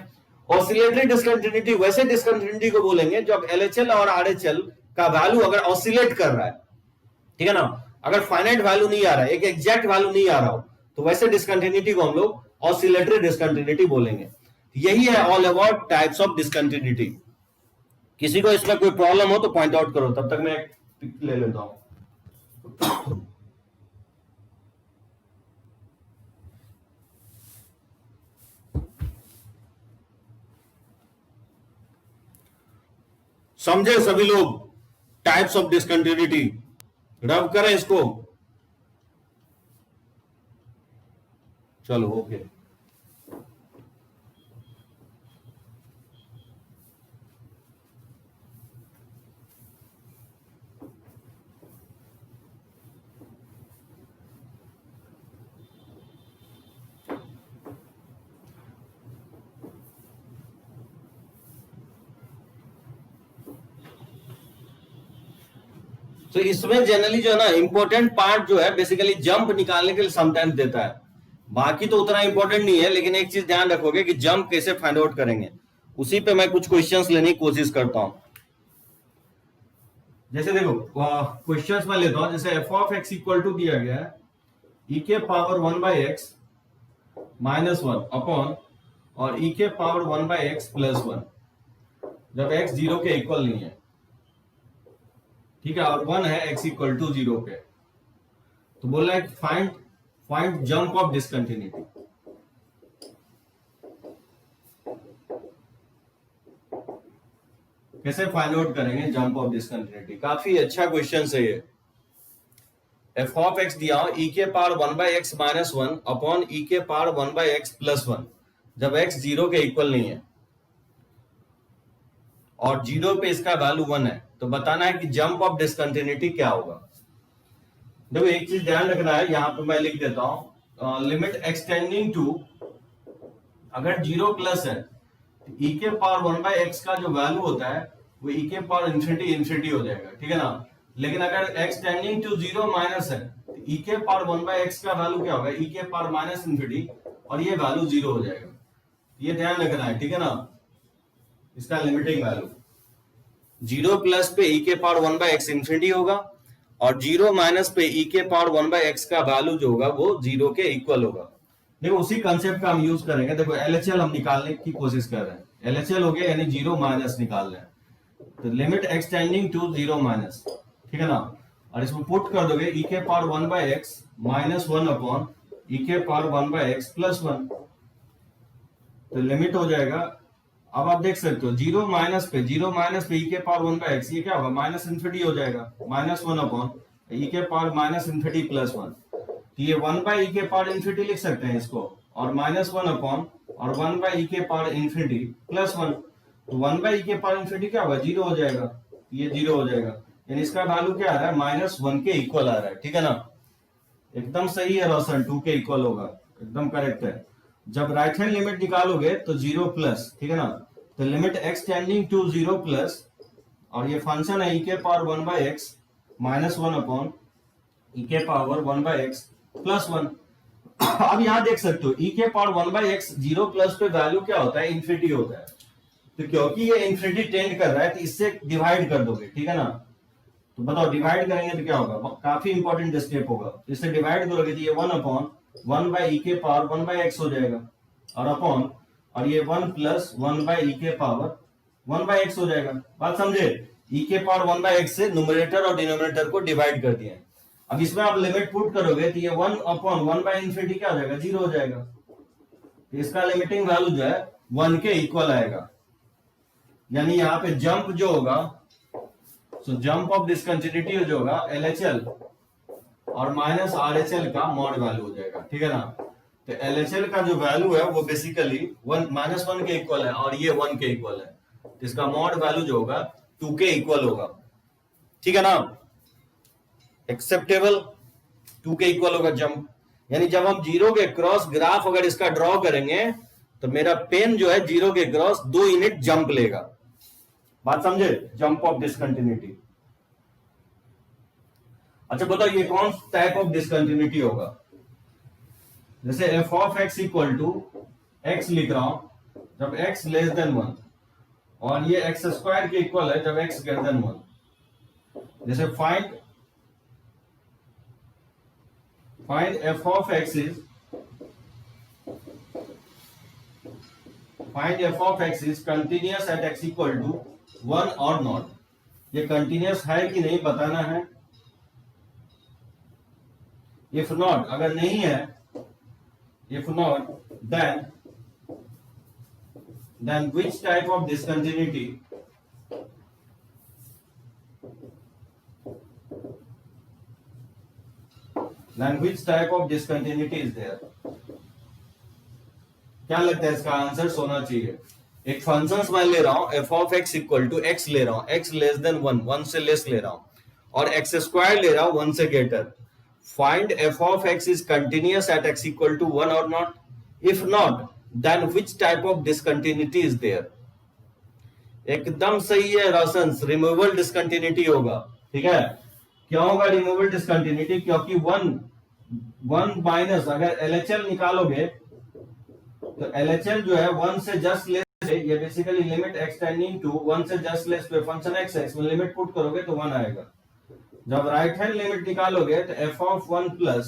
ऑसिलेटरी डिसकंटिन्यूटी वैसे डिसकंटिन्यूटी को बोलेंगे जब LHL और RHL का वैल्यू अगर ऑसिलेट कर रहा है, ठीक है ना, अगर फाइनाइट वैल्यू नहीं आ रहा है, एक एग्जैक्ट वैल्यू नहीं आ रहा हो, तो वैसे डिसकंटिन्यूटी को हम लोग ऑसिलेटरी डिसकंटिन्यूटी बोलेंगे। यही है all about types of discontinuity. किसी को इसमें कोई प्रॉब्लम हो तो पॉइंट आउट करो, तब तक मैं एक पिक ले लेता हूं। समझे सभी लोग टाइप्स ऑफ डिसकंटिन्यूटी? रब करें इसको। चलो ओके। तो इसमें जनरली जो है ना इंपॉर्टेंट पार्ट जो है बेसिकली जंप निकालने के लिए समटाइम्स देता है, बाकी तो उतना इंपॉर्टेंट नहीं है, लेकिन एक चीज ध्यान रखोगे कि जंप कैसे फाइंड आउट करेंगे, उसी पे मैं कुछ क्वेश्चंस लेने की कोशिश करता हूं। जैसे देखो क्वेश्चंस में लेता हूं, जैसे f of x equal to दिया गया है e के पावर 1/x माइनस 1 अपॉन और e के पावर 1/x प्लस 1, जब x 0 के इक्वल नहीं है, ठीक है, और 1 है x इक्वल टू 0 पे। तो बोल रहा है फाइंड जंप ऑफ डिसकंटिन्यूटी। कैसे फाइंड आउट करेंगे जंप ऑफ डिसकंटिन्यूटी? काफी अच्छा क्वेश्चन है ये। f ऑफ x दिया हो e के power 1/x minus 1 upon e के पावर 1/x प्लस 1, जब x 0 के इक्वल नहीं है और 0 पे इसका वैल्यू 1 है, तो बताना है कि जंप ऑफ डिसकंटिन्यूटी क्या होगा। देखो एक चीज ध्यान रखना है, यहां पे मैं लिख देता हूं लिमिट एक्सटेंडिंग टू, अगर 0 प्लस है तो e के पावर 1/x का जो वैल्यू होता है वो e के पावर इंफिनिटी हो जाएगा, ठीक है ना। लेकिन अगर x टेंडिंग टू 0 माइनस है तो e के पावर 1/x का वैल्यू क्या होगा, e के पावर माइनस इंफिनिटी, और ये वैल्यू 0 हो जाएगा। ये ध्यान रखना है, ठीक है ना, इसका लिमिटिंग वैल्यू 0 प्लस पे e के पावर 1/x इंफिनिटी होगा, और 0 माइनस पे e के पावर 1/x का वैल्यू जो होगा वो 0 के इक्वल होगा। देखो उसी कंसेप्ट का हम यूज करेंगे। देखो LHL हम निकालने की कोशिश कर रहे हैं, LHL हो गया यानी 0 माइनस निकाल रहे हैं, तो लिमिट एक्सटेंडिंग टू 0 माइनस, ठीक है ना, और इसमें पुट कर दोगे e के power 1/x minus 1 upon e के पावर 1/x प्लस 1, तो लिमिट हो जाएगा। अब आप देख सकते हो 0 माइनस पे e के पावर 1/x, ये क्या होगा, माइनस इंफिनिटी हो जाएगा, माइनस 1 अपॉन e के पावर माइनस इंफिनिटी प्लस 1, तो ये 1/e के पावर इंफिनिटी लिख सकते हैं इसको, और माइनस 1 अपॉन और 1/e के पावर इंफिनिटी प्लस 1, तो 1/e के पावर इंफिनिटी क्या होगा, 0 हो जाएगा, ये 0 हो जाएगा। यानी इसका वैल्यू क्या आ रहा है, -1 के इक्वल आ रहा है, ठीक है ना। एकदम सही है रोशन, 2 के इक्वल होगा, एकदम करेक्ट है। जब राइट हैंड लिमिट निकालोगे तो 0 प्लस, ठीक है ना, तो limit x tending to 0 plus, और ये फंक्शन है e के power 1 by x minus 1 upon e के पावर 1 बाई एक्स प्लस 1। अब यहां देख सकते हो e के पावर 1 बाई एक्स 0 प्लस पे वैल्यू क्या होता है, इन्फिनिटी होता है। तो क्योंकि ये इन्फिनिटी टेंड कर रहा है तो इससे डिवाइड कर दोगे, ठीक है ना। तो बताओ डिवाइड करेंगे तो क्या होगा, काफी इंपॉर्टेंट स्टेप होगा। इससे डिवाइड करोगे तो ये 1 अपॉन 1 बाई ई के पावर 1 बाई एक्स हो जाएगा, और अपॉन, और ये 1 प्लस 1 बाई ई के पावर 1 बाई एक्स हो जाएगा। बात समझे, ई के पावर 1 बाई एक्स से न्यूमरेटर और डिनोमिनेटर को डिवाइड कर दिया। अब इसमें आप लिमिट पुट करोगे तो ये 1 अपॉन 1 बाई इन्फिनिटी क्या हो जाएगा, 0 हो जाएगा। तो इसका लिमिटिंग वैल्यू जो है 1 के इक्वल आएगा। यानी यहाँ पे जंप जो होगा, सो जंप ऑफ डिसकंटिन्यूटी जो होगा LHL और माइनस RHL का मॉड वैल्यू हो जाएगा, ठीक है ना। तो LHL का जो वैल्यू है वो बेसिकली -1 के इक्वल है, और ये 1 के इक्वल है। तो इसका मॉड वैल्यू जो होगा 2 के इक्वल होगा, ठीक है ना, एक्सेप्टेबल। 2 के इक्वल होगा जंप। यानी जब हम 0 के क्रॉस ग्राफ अगर इसका ड्रॉ करेंगे तो मेरा पेन जो है 0 के क्रॉस 2 यूनिट जंप लेगा। बात समझे, जंप ऑफ डिसकंटिन्यूटी। अच्छा बताओ ये कौन टाइप ऑफ डिसकंटिन्यूटी होगा। जैसे f of x equal to x लिख रहा हूं जब x लेस देन 1, और ये एक्स स्क्वायर के इक्वल है जब x ग्रेटर देन 1। जैसे find f of x is continuous at x equal to 1 और not। ये कंटिन्यूस है कि नहीं बताना है। इफ नॉट, अगर नहीं है, if not then which type of discontinuity is there। क्या लगता है इसका आंसर होना चाहिए। एक फंक्शन मैं ले रहा हूं f of x equal to x ले रहा हूं, एक्स लेस देन 1, 1 से लेस ले रहा हूं, और एक्स स्क्वायर ले रहा हूं 1 से greater. Find f of x is continuous at x equal to 1 और not. If not then which type of discontinuity is there. एकदम सही है रोशन, रिमूवेबल डिसकंटिन्यूटी होगा, ठीक है। क्यों होगा रिमूवेबल डिसकंटिन्यूटी, क्योंकि 1 माइनस, अगर LHL निकालोगे तो LHL जो है 1 से जस्ट लेस है, ये basically limit x tending to 1 से जस्ट लेस पे फंक्शन x में लिमिट पुट करोगे तो 1 आएगा। जब राइट हैंड लिमिट निकालोगे तो f ऑफ 1 प्लस,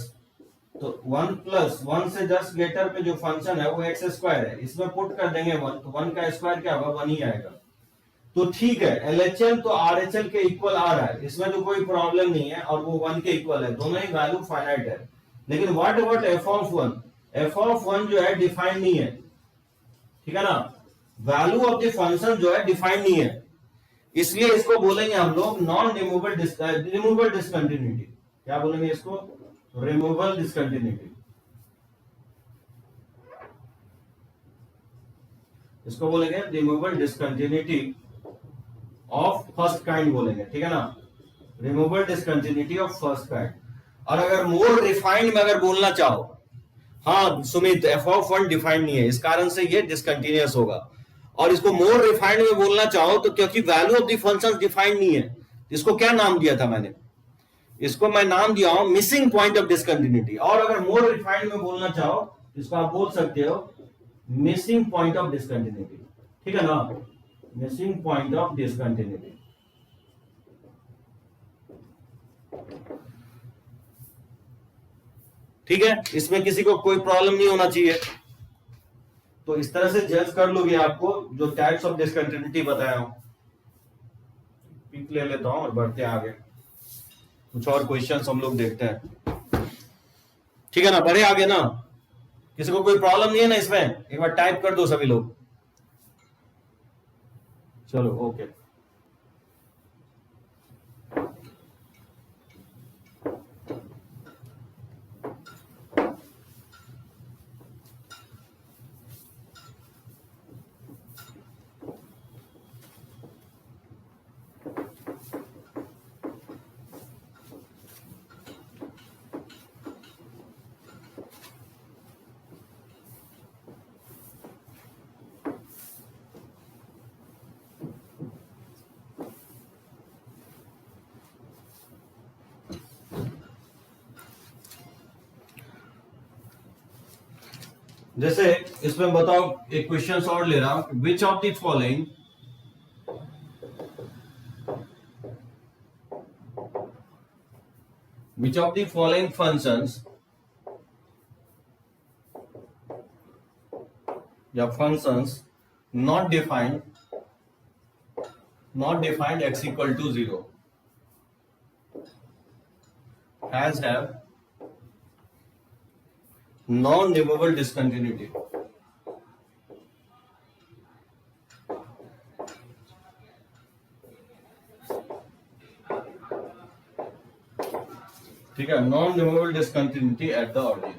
तो 1 प्लस 1 से जस्ट ग्रेटर पे जो फंक्शन है वो एक्स स्क्वायर है, इसमें पुट कर देंगे 1, तो 1 का स्क्वायर क्या होगा, 1 ही आएगा। तो ठीक है, LHL तो RHL के इक्वल आ रहा है, इसमें तो कोई प्रॉब्लम नहीं है, और वो 1 के इक्वल है, दोनों ही वैल्यू फाइनाइट है। लेकिन what about f of 1, f of 1 जो है डिफाइंड नहीं है, ठीक है ना। वैल्यू ऑफ द फंक्शन जो है डिफाइंड नहीं है, इसलिए इसको बोलेंगे हम लोग नॉन रिमूवेबल डिसकंटिन्यूटी। क्या बोलेंगे इसको, रिमूवेबल डिसकंटिन्यूटी। इसको बोलेंगे removable discontinuity of first kind बोलेंगे, ठीक है ना, removable discontinuity of first kind. और अगर मोर रिफाइंड में अगर बोलना चाहो, हाँ सुमित, एफ ऑफ 1 डिफाइंड नहीं है, इस कारण से ये डिसकंटिन्यूअस होगा। और इसको मोर रिफाइंड में बोलना चाहो तो क्योंकि value of the function defined नहीं है, इसको क्या नाम दिया था मैंने, इसको मैं नाम दिया हूं मिसिंग पॉइंट ऑफ डिसकंटिन्यूटी। और अगर मोर रिफाइंड में बोलना चाहो इसको आप बोल सकते हो मिसिंग पॉइंट ऑफ डिसकंटिन्यूटी, ठीक है ना, मिसिंग पॉइंट ऑफ डिसकंटिन्यूटी। ठीक है, इसमें किसी को कोई प्रॉब्लम नहीं होना चाहिए। तो इस तरह से जज कर लोगे आपको जो टाइप्स ऑफ डिसकंटिन्यूटी बताया हूं। पिक ले लेता हूं और बढ़ते हैं आगे, कुछ और क्वेश्चंस हम लोग देखते हैं, ठीक है ना। बढ़े आगे ना, किसी को कोई प्रॉब्लम नहीं है ना इसमें, एक बार टाइप कर दो सभी लोग। चलो ओके। जैसे इसमें बताओ, एक क्वेश्चन और ले रहा हूं, which of the following functions या functions not defined x equal to 0 have non-removable discontinuity. ठीक है, non removable discontinuity at the origin.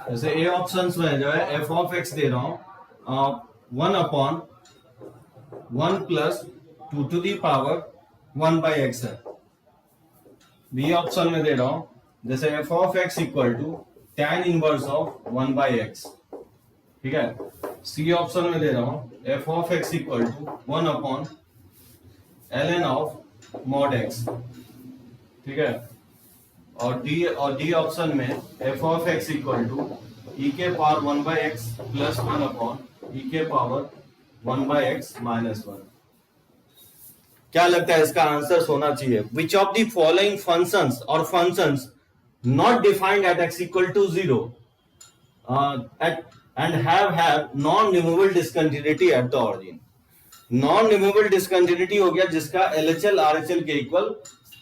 जैसे ए ऑप्शंस में जो है एफ ऑफ एक्स दे रहा हूं 1/1 plus 2 to the power 1/x है। बी ऑप्शन में दे रहा हूं जैसे f of x equal to tan inverse of 1/x। ठीक है, सी ऑप्शन में दे रहा हूं f of x equal to 1/ln of mod x। ठीक है, और डी ऑप्शन में f of x equal to e के पावर 1/x प्लस 1/e के पावर 1/x माइनस 1। क्या लगता है इसका आंसर होना चाहिए? Which of the following functions और functions not defined at x equal to 0 and have non removable discontinuity at the origin. Non removable discontinuity हो गया जिसका LHL RHL के इक्वल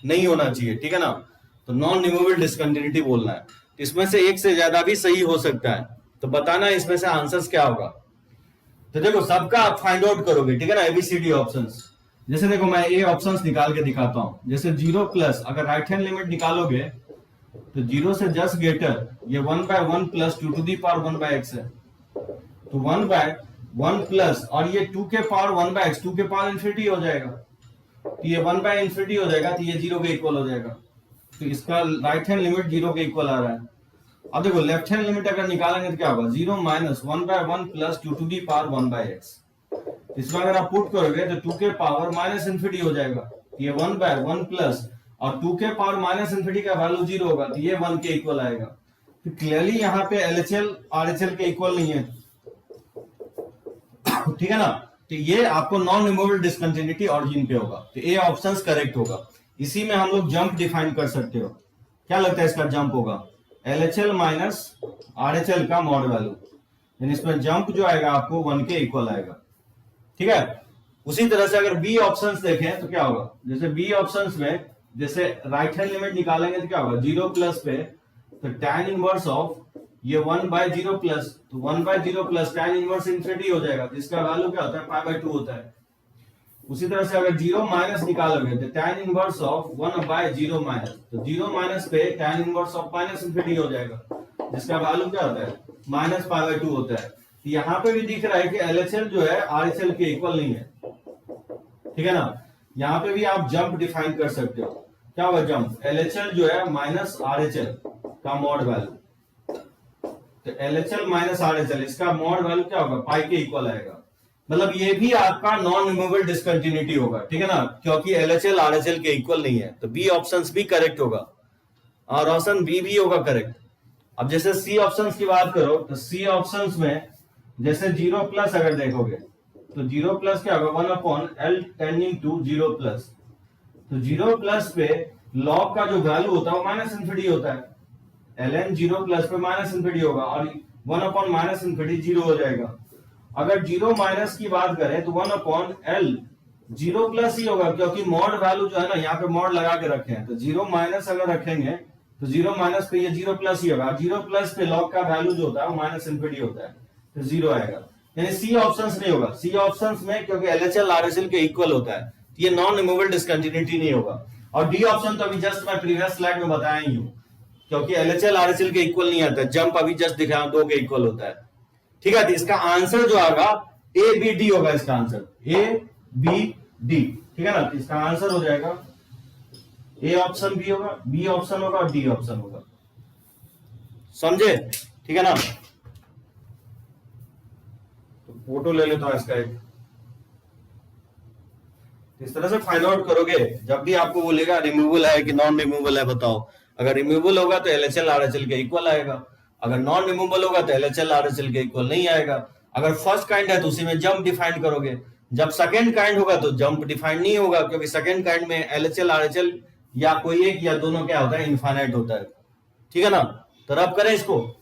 नहीं होना चाहिए। ठीक है ना, तो नॉन रिमूवेबल डिसकंटिन्यूटी बोलना है। इसमें से एक से ज्यादा भी सही हो सकता है, तो बताना इसमें से आंसर्स क्या होगा। तो देखो सबका आप फाइंड आउट करोगे, ठीक है ना, ABCD ऑप्शंस। जैसे देखो मैं ए ऑप्शंस निकाल के दिखाता हूं। जैसे 0 प्लस, अगर राइट हैंड लिमिट निकालोगे तो 0 से जस्ट ग्रेटर ये 1/1 plus 2 to the power 1/x है। तो 1/1 प्लस और ये 2 के पावर 1/x, 2 के पावर इंफिनिटी हो जाएगा, तो ये 1/इंफिनिटी हो जाएगा, तो ये 0 के इक्वल हो जाएगा। तो इसका राइट हैंड लिमिट 0 के इक्वल आ रहा है। अब देखो लेफ्ट हैंड लिमिट अगर निकालेंगे तो क्या होगा, 0 minus 1/1 plus 2 to the power 1/x। इसमें अगर आप पुट करोगे तो 2 के पावर माइनस इंफिनिटी हो जाएगा, ये 1/1 प्लस और 2 के पावर माइनस इंफिनिटी का वैल्यू 0 होगा, तो ये 1 के इक्वल आएगा। तो क्लियरली यहाँ पे LHL RHL के इक्वल नहीं है। ठीक है ना, तो ये आपको नॉन रिमूवेबल डिसकंटिन्यूटी ऑरिजिन पे होगा, तो ए ऑप्शंस करेक्ट होगा। इसी में हम लोग जंप डिफाइन कर सकते हो। क्या लगता है इसका जंप होगा, LHL माइनस RHL का मॉड वैल्यू, यानी इसमें जंप जो आएगा आपको 1 के इक्वल आएगा। ठीक है, उसी तरह से अगर बी ऑप्शंस देखें तो क्या होगा, जैसे बी ऑप्शंस में जैसे राइट हैंड लिमिट निकालेंगे तो क्या होगा, 0 प्लस पे तो tan इनवर्स ऑफ ये 1/0 प्लस, तो 1/0 प्लस tan इनवर्स इंफिनिटी हो जाएगा, जिसका वैल्यू क्या होता है, π/2 होता है। उसी तरह से अगर 0 माइनस निकालोगे तो tan इनवर्स ऑफ 1/0 माइनस, तो 0 माइनस पे tan inverse of minus infinity हो जाएगा, जिसका वैल्यू क्या होता है, माइनस π/2 होता है। यहाँ पे भी दिख रहा है कि LHL जो है RHL के इक्वल नहीं है। ठीक है ना, यहाँ पे भी आप जंप डिफाइन कर सकते हो। क्या होगा जंप, LHL जो है माइनस RHL का मॉड वैल्यू, तो LHL माइनस RHL इसका मॉड वैल्यू क्या होगा, पाई के इक्वल आएगा। मतलब ये भी आपका नॉन रिमूवेबल डिसकंटिन्यूटी होगा। ठीक है ना, क्योंकि LHL RHL के इक्वल नहीं है, तो बी ऑप्शंस भी करेक्ट होगा और ऑप्शन बी भी होगा करेक्ट। अब जैसे सी ऑप्शंस की बात करो तो सी ऑप्शंस में जैसे 0 प्लस अगर देखोगे तो 0 प्लस क्या होगा, 1/L टेंडिंग टू 0 प्लस, तो 0 प्लस पे लॉग का जो वैल्यू होता है वो माइनस इंफिनिटी होता है। ln 0 प्लस पे माइनस इंफिनिटी होगा और 1/- माइनस इंफिनिटी 0 हो जाएगा। अगर 0 माइनस की बात करें तो 1/L 0 प्लस ही होगा, क्योंकि मॉड वैल्यू जो है ना यहाँ पे मॉड लगा के रखे हैं, तो 0 माइनस अगर रखेंगे तो 0 माइनस पे ये 0 प्लस ही होगा। 0 प्लस पे लॉग का वैल्यू जो होता है वो माइनस इंफिनिटी होता है, तो 0 आएगा। यानी सी ऑप्शंस नहीं होगा। सी ऑप्शंस में क्योंकि LHL RHL के इक्वल होता है, तो ये नॉन रिमूवेबल डिसकंटिन्यूटी नहीं होगा। और डी ऑप्शन तो अभी जस्ट मैं प्रीवियस स्लाइड में बताया ही हूं, क्योंकि LHL RHL के इक्वल नहीं आता, जंप अभी जस्ट दिखाया 2 के इक्वल होता है। ठीक है, तो इसका आंसर जो आएगा ABD होगा, इसका आंसर ABD। ठीक है ना, तो इसका आंसर हो जाएगा ए ऑप्शन भी होगा, बी ऑप्शन होगा और डी ऑप्शन होगा। समझे? ठीक है ना, तो फोटो ले लेता हूं इसका एक। इस तरह से फाइंड आउट करोगे। जब भी आपको बोलेगा रिमूवेबल है कि नॉन रिमूवेबल है बताओ, अगर रिमूवेबल होगा तो एलएचएल आरएचएल के इक्वल आएगा, अगर नॉन रिमूवेबल होगा तो एलएचएल आरएचएल के इक्वल नहीं आएगा। अगर फर्स्ट काइंड है तो उसी में जंप डिफाइन करोगे, जब सेकंड काइंड होगा तो जंप डिफाइन नहीं होगा, क्योंकि सेकंड काइंड में एलएचएल आरएचएल या कोई एक या दोनों क्या होता है, इनफाइनाइट होता है। ठीक है ना, तो रब करें इसको।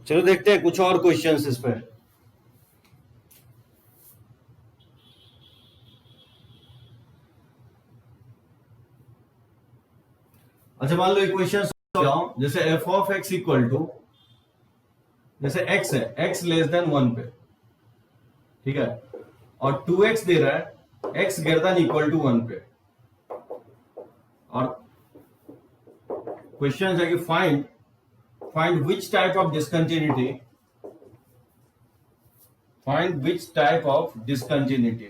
चलो देखते हैं कुछ और क्वेश्चंस इस पे। अच्छा मान लो एक क्वेश्चन जैसे f of x equal to, जैसे एक्स है, एक्स लेस देन 1 पे, ठीक है, और 2x दे रहा है x greater than equal to 1 पे, और क्वेश्चन है कि find which type of discontinuity, find which type of discontinuity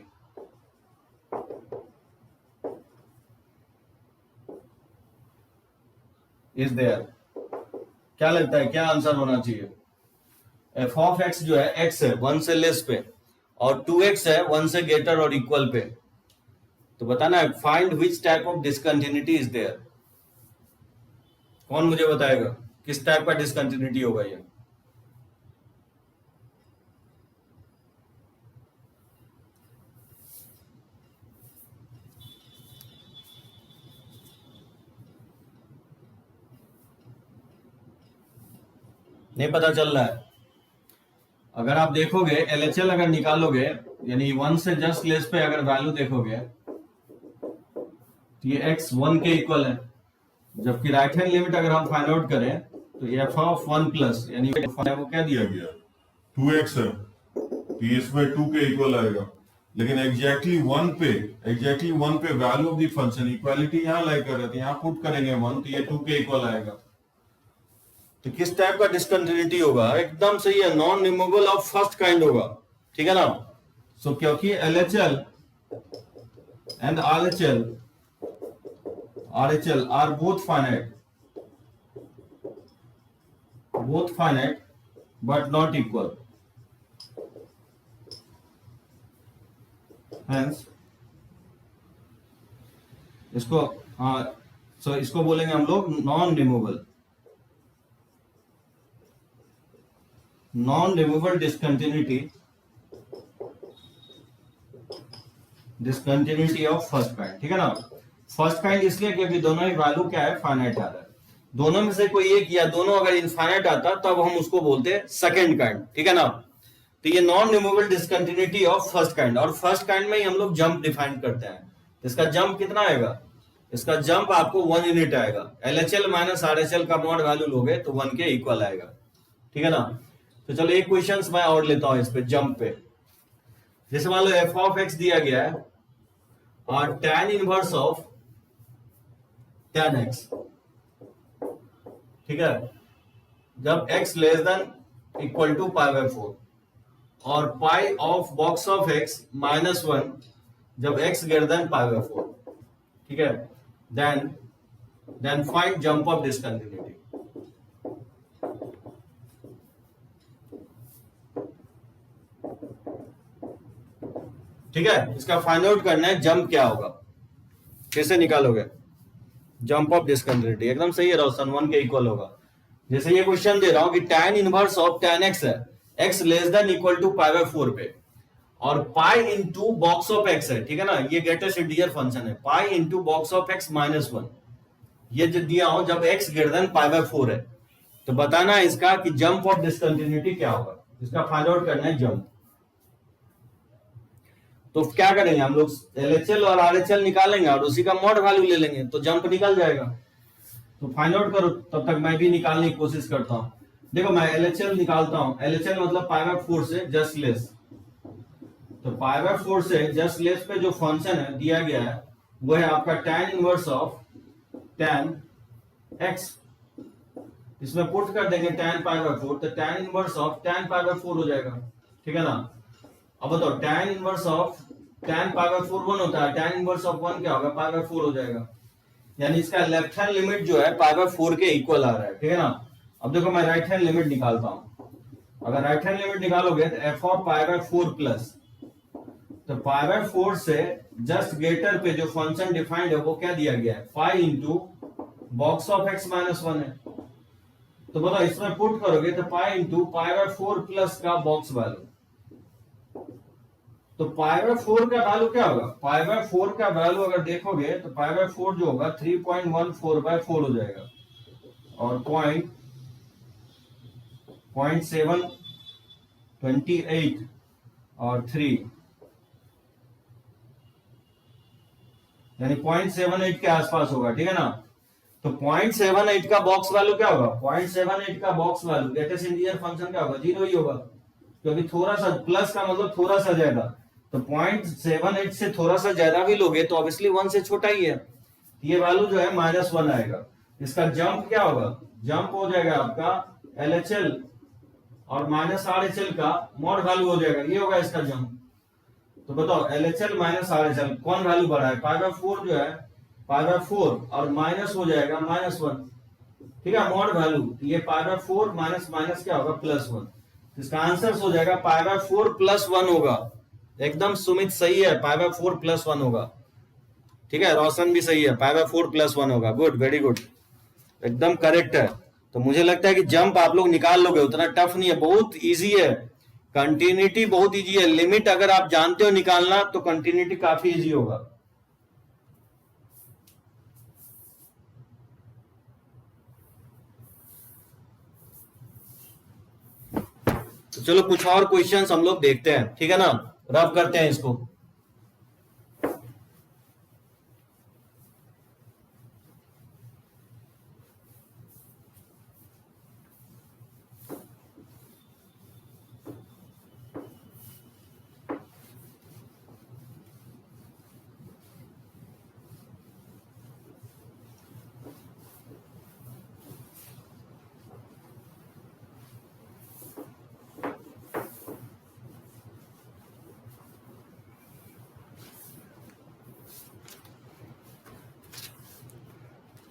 is there. क्या लगता है क्या आंसर होना चाहिए? एफ ऑफ एक्स जो है, एक्स है 1 से लेस पे और 2x है 1 से ग्रेटर और इक्वल पे, तो बताना है find which type of discontinuity is there. कौन मुझे बताएगा किस टाइप का डिसकंटिन्यूटी होगा ये? नहीं पता चल रहा है। अगर आप देखोगे एलएचएल अगर निकालोगे, यानी 1 से जस्ट लेस पे अगर वैल्यू देखोगे तो ये x 1 के इक्वल है, जबकि राइट हैंड लिमिट अगर हम फाइंड आउट करें तो एफ ऑफ 1 प्लस, यानी वो क्या दिया गया 2x है तो ये इसमें 2 के इक्वल आएगा, लेकिन एग्जैक्टली 1 पे value of the function equality यहाँ लाई कर रहे थे, यहाँ पुट करेंगे 1 तो ये 2 के इक्वल आएगा। तो किस टाइप का डिसकंटिन्यूटी होगा? एकदम सही है, non removable of first kind होगा। ठीक है ना, सो क्योंकि LHL and RHL are both finite but not equal, hence इसको सो इसको बोलेंगे हम लोग non removable discontinuity of first kind. ठीक है ना, फर्स्ट काइंड इसलिए क्योंकि दोनों ही वैल्यू क्या है, फाइनाइट आ रहा है। दोनों में से कोई एक या दोनों अगर इनफाइनाइट आता तब हम उसको बोलते हैं सेकंड काइंड। ठीक है ना, तो ये non removable discontinuity of first kind, और फर्स्ट काइंड में ही हम लोग जंप डिफाइन करते हैं। इसका जंप कितना आएगा? इसका जंप आपको 1 यूनिट आएगा। एलएचएल माइनस आरएचएल का मॉड वैल्यू लोगे तो 1 के इक्वल आएगा। ठीक है ना, तो चलो एक क्वेश्चन मैं और लेता हूं इस पे, जंप पे। जैसे मान लो एफ ऑफ एक्स दिया गया है और tan inverse of tan x, ठीक है, जब x less than equal to π/4 और pi of box of x -1 जब x ग्रेटर देन π/4। ठीक है, then find jump of discontinuity. ठीक है, इसका फाइंड आउट करना है जंप क्या होगा, कैसे निकालोगे जंप ऑफ डिसकंटिन्यूटी। एकदम सही है रोशन, 1 के इक्वल होगा। जैसे ये क्वेश्चन दे रहा हूं कि tan inverse of tan x है, x less than equal to π/4 पे, और pi into box of x है। ठीक है ना, ये ग्रेटेस्ट इंटीजर फंक्शन है, पाई इंटू बॉक्स ऑफ x -1, ये जो दिया हूं जब x ग्रेटर देन π/4 है, तो बताना है इसका कि जंप ऑफ डिसकंटिन्यूटी क्या होगा। इसका फाइंड आउट करना है जंप। तो क्या करेंगे हम लोग, एलएचएल और आरएचएल निकालेंगे और उसी का मॉड वैल्यू ले लेंगे, तो जंप निकल जाएगा। तो फाइंड आउट करो, तब तक मैं भी निकालने की कोशिश करता हूं। देखो मैं एलएचएल निकालता हूं, एलएचएल मतलब π/4 से जस्ट लेस, तो π/4 से जस्ट लेस पे जो फंक्शन है दिया गया है वो है आपका tan inverse of tan x, इसमें पुट कर देंगे tan पाई बाय 4, तो tan inverse of tan pi by 4 हो जाएगा, ठीक है ना। अब बताओ tan inverse of tan pi by 4 1 होता है, tan इनवर्स ऑफ 1 क्या होगा, पाई बाय 4 हो जाएगा, यानी इसका लेफ्ट हैंड लिमिट जो है पाई बाय 4 के इक्वल आ रहा है, ठीक है ना। अब देखो मैं राइट हैंड लिमिट निकालता हूं, अगर राइट हैंड लिमिट निकालोगे तो f of pi bye 4 plus, तो पाई बाय 4 से जस्ट ग्रेटर पे जो फंक्शन डिफाइंड है वो क्या दिया गया है, 5 into box of x minus 1 है। तो बताओ इसमें पुट करोगे तो pi into pi by 4 plus का बॉक्स वैल्यू, तो पाई बाय 4 का वैल्यू क्या होगा, पाई बाय 4 का वैल्यू अगर देखोगे तो पाई बाय 4 जो होगा 3.14 बाय 4 हो जाएगा, और 0.728 और 3 यानी 0.78 के आसपास होगा, ठीक है ना। तो 0.78 का बॉक्स वैल्यू क्या होगा, 0.78 का box value greatest integer function क्या होगा, 0 ही होगा, क्योंकि थोड़ा सा प्लस का मतलब थोड़ा सा ज्यादा, तो 0.78 से थोड़ा सा ज्यादा भी लोगे तो ऑब्वियसली 1 से छोटा ही है, ये वैल्यू जो है -1 आएगा। इसका जंप क्या होगा, जंप हो जाएगा आपका LHL और -RHL का मॉड वैल्यू हो जाएगा, ये होगा इसका जंप। तो बताओ LHL -RHL कौन वैल्यू बढ़ा है, पाई बाय 4 जो है, पाई बाय 4 और माइनस हो जाएगा -1, ठीक है, मॉड वैल्यू, ये पाई बाय 4 माइनस माइनस क्या होगा +1, इसका आंसर हो जाएगा पाई बाय 4 +1 होगा। एकदम सुमित सही है, पाई बाय 4 +1 होगा, ठीक है, रोशन भी सही है, पाई बाय 4 +1 होगा, गुड, वेरी गुड, एकदम करेक्ट है। तो मुझे लगता है कि जंप आप लोग निकाल लोगे, उतना टफ नहीं है, बहुत इजी है, कंटिन्यूटी बहुत इजी है, लिमिट अगर आप जानते हो निकालना तो कंटिन्यूटी काफी इजी होगा। तो चलो कुछ और क्वेश्चंस हम लोग देखते हैं, ठीक है ना, रब करते हैं इसको।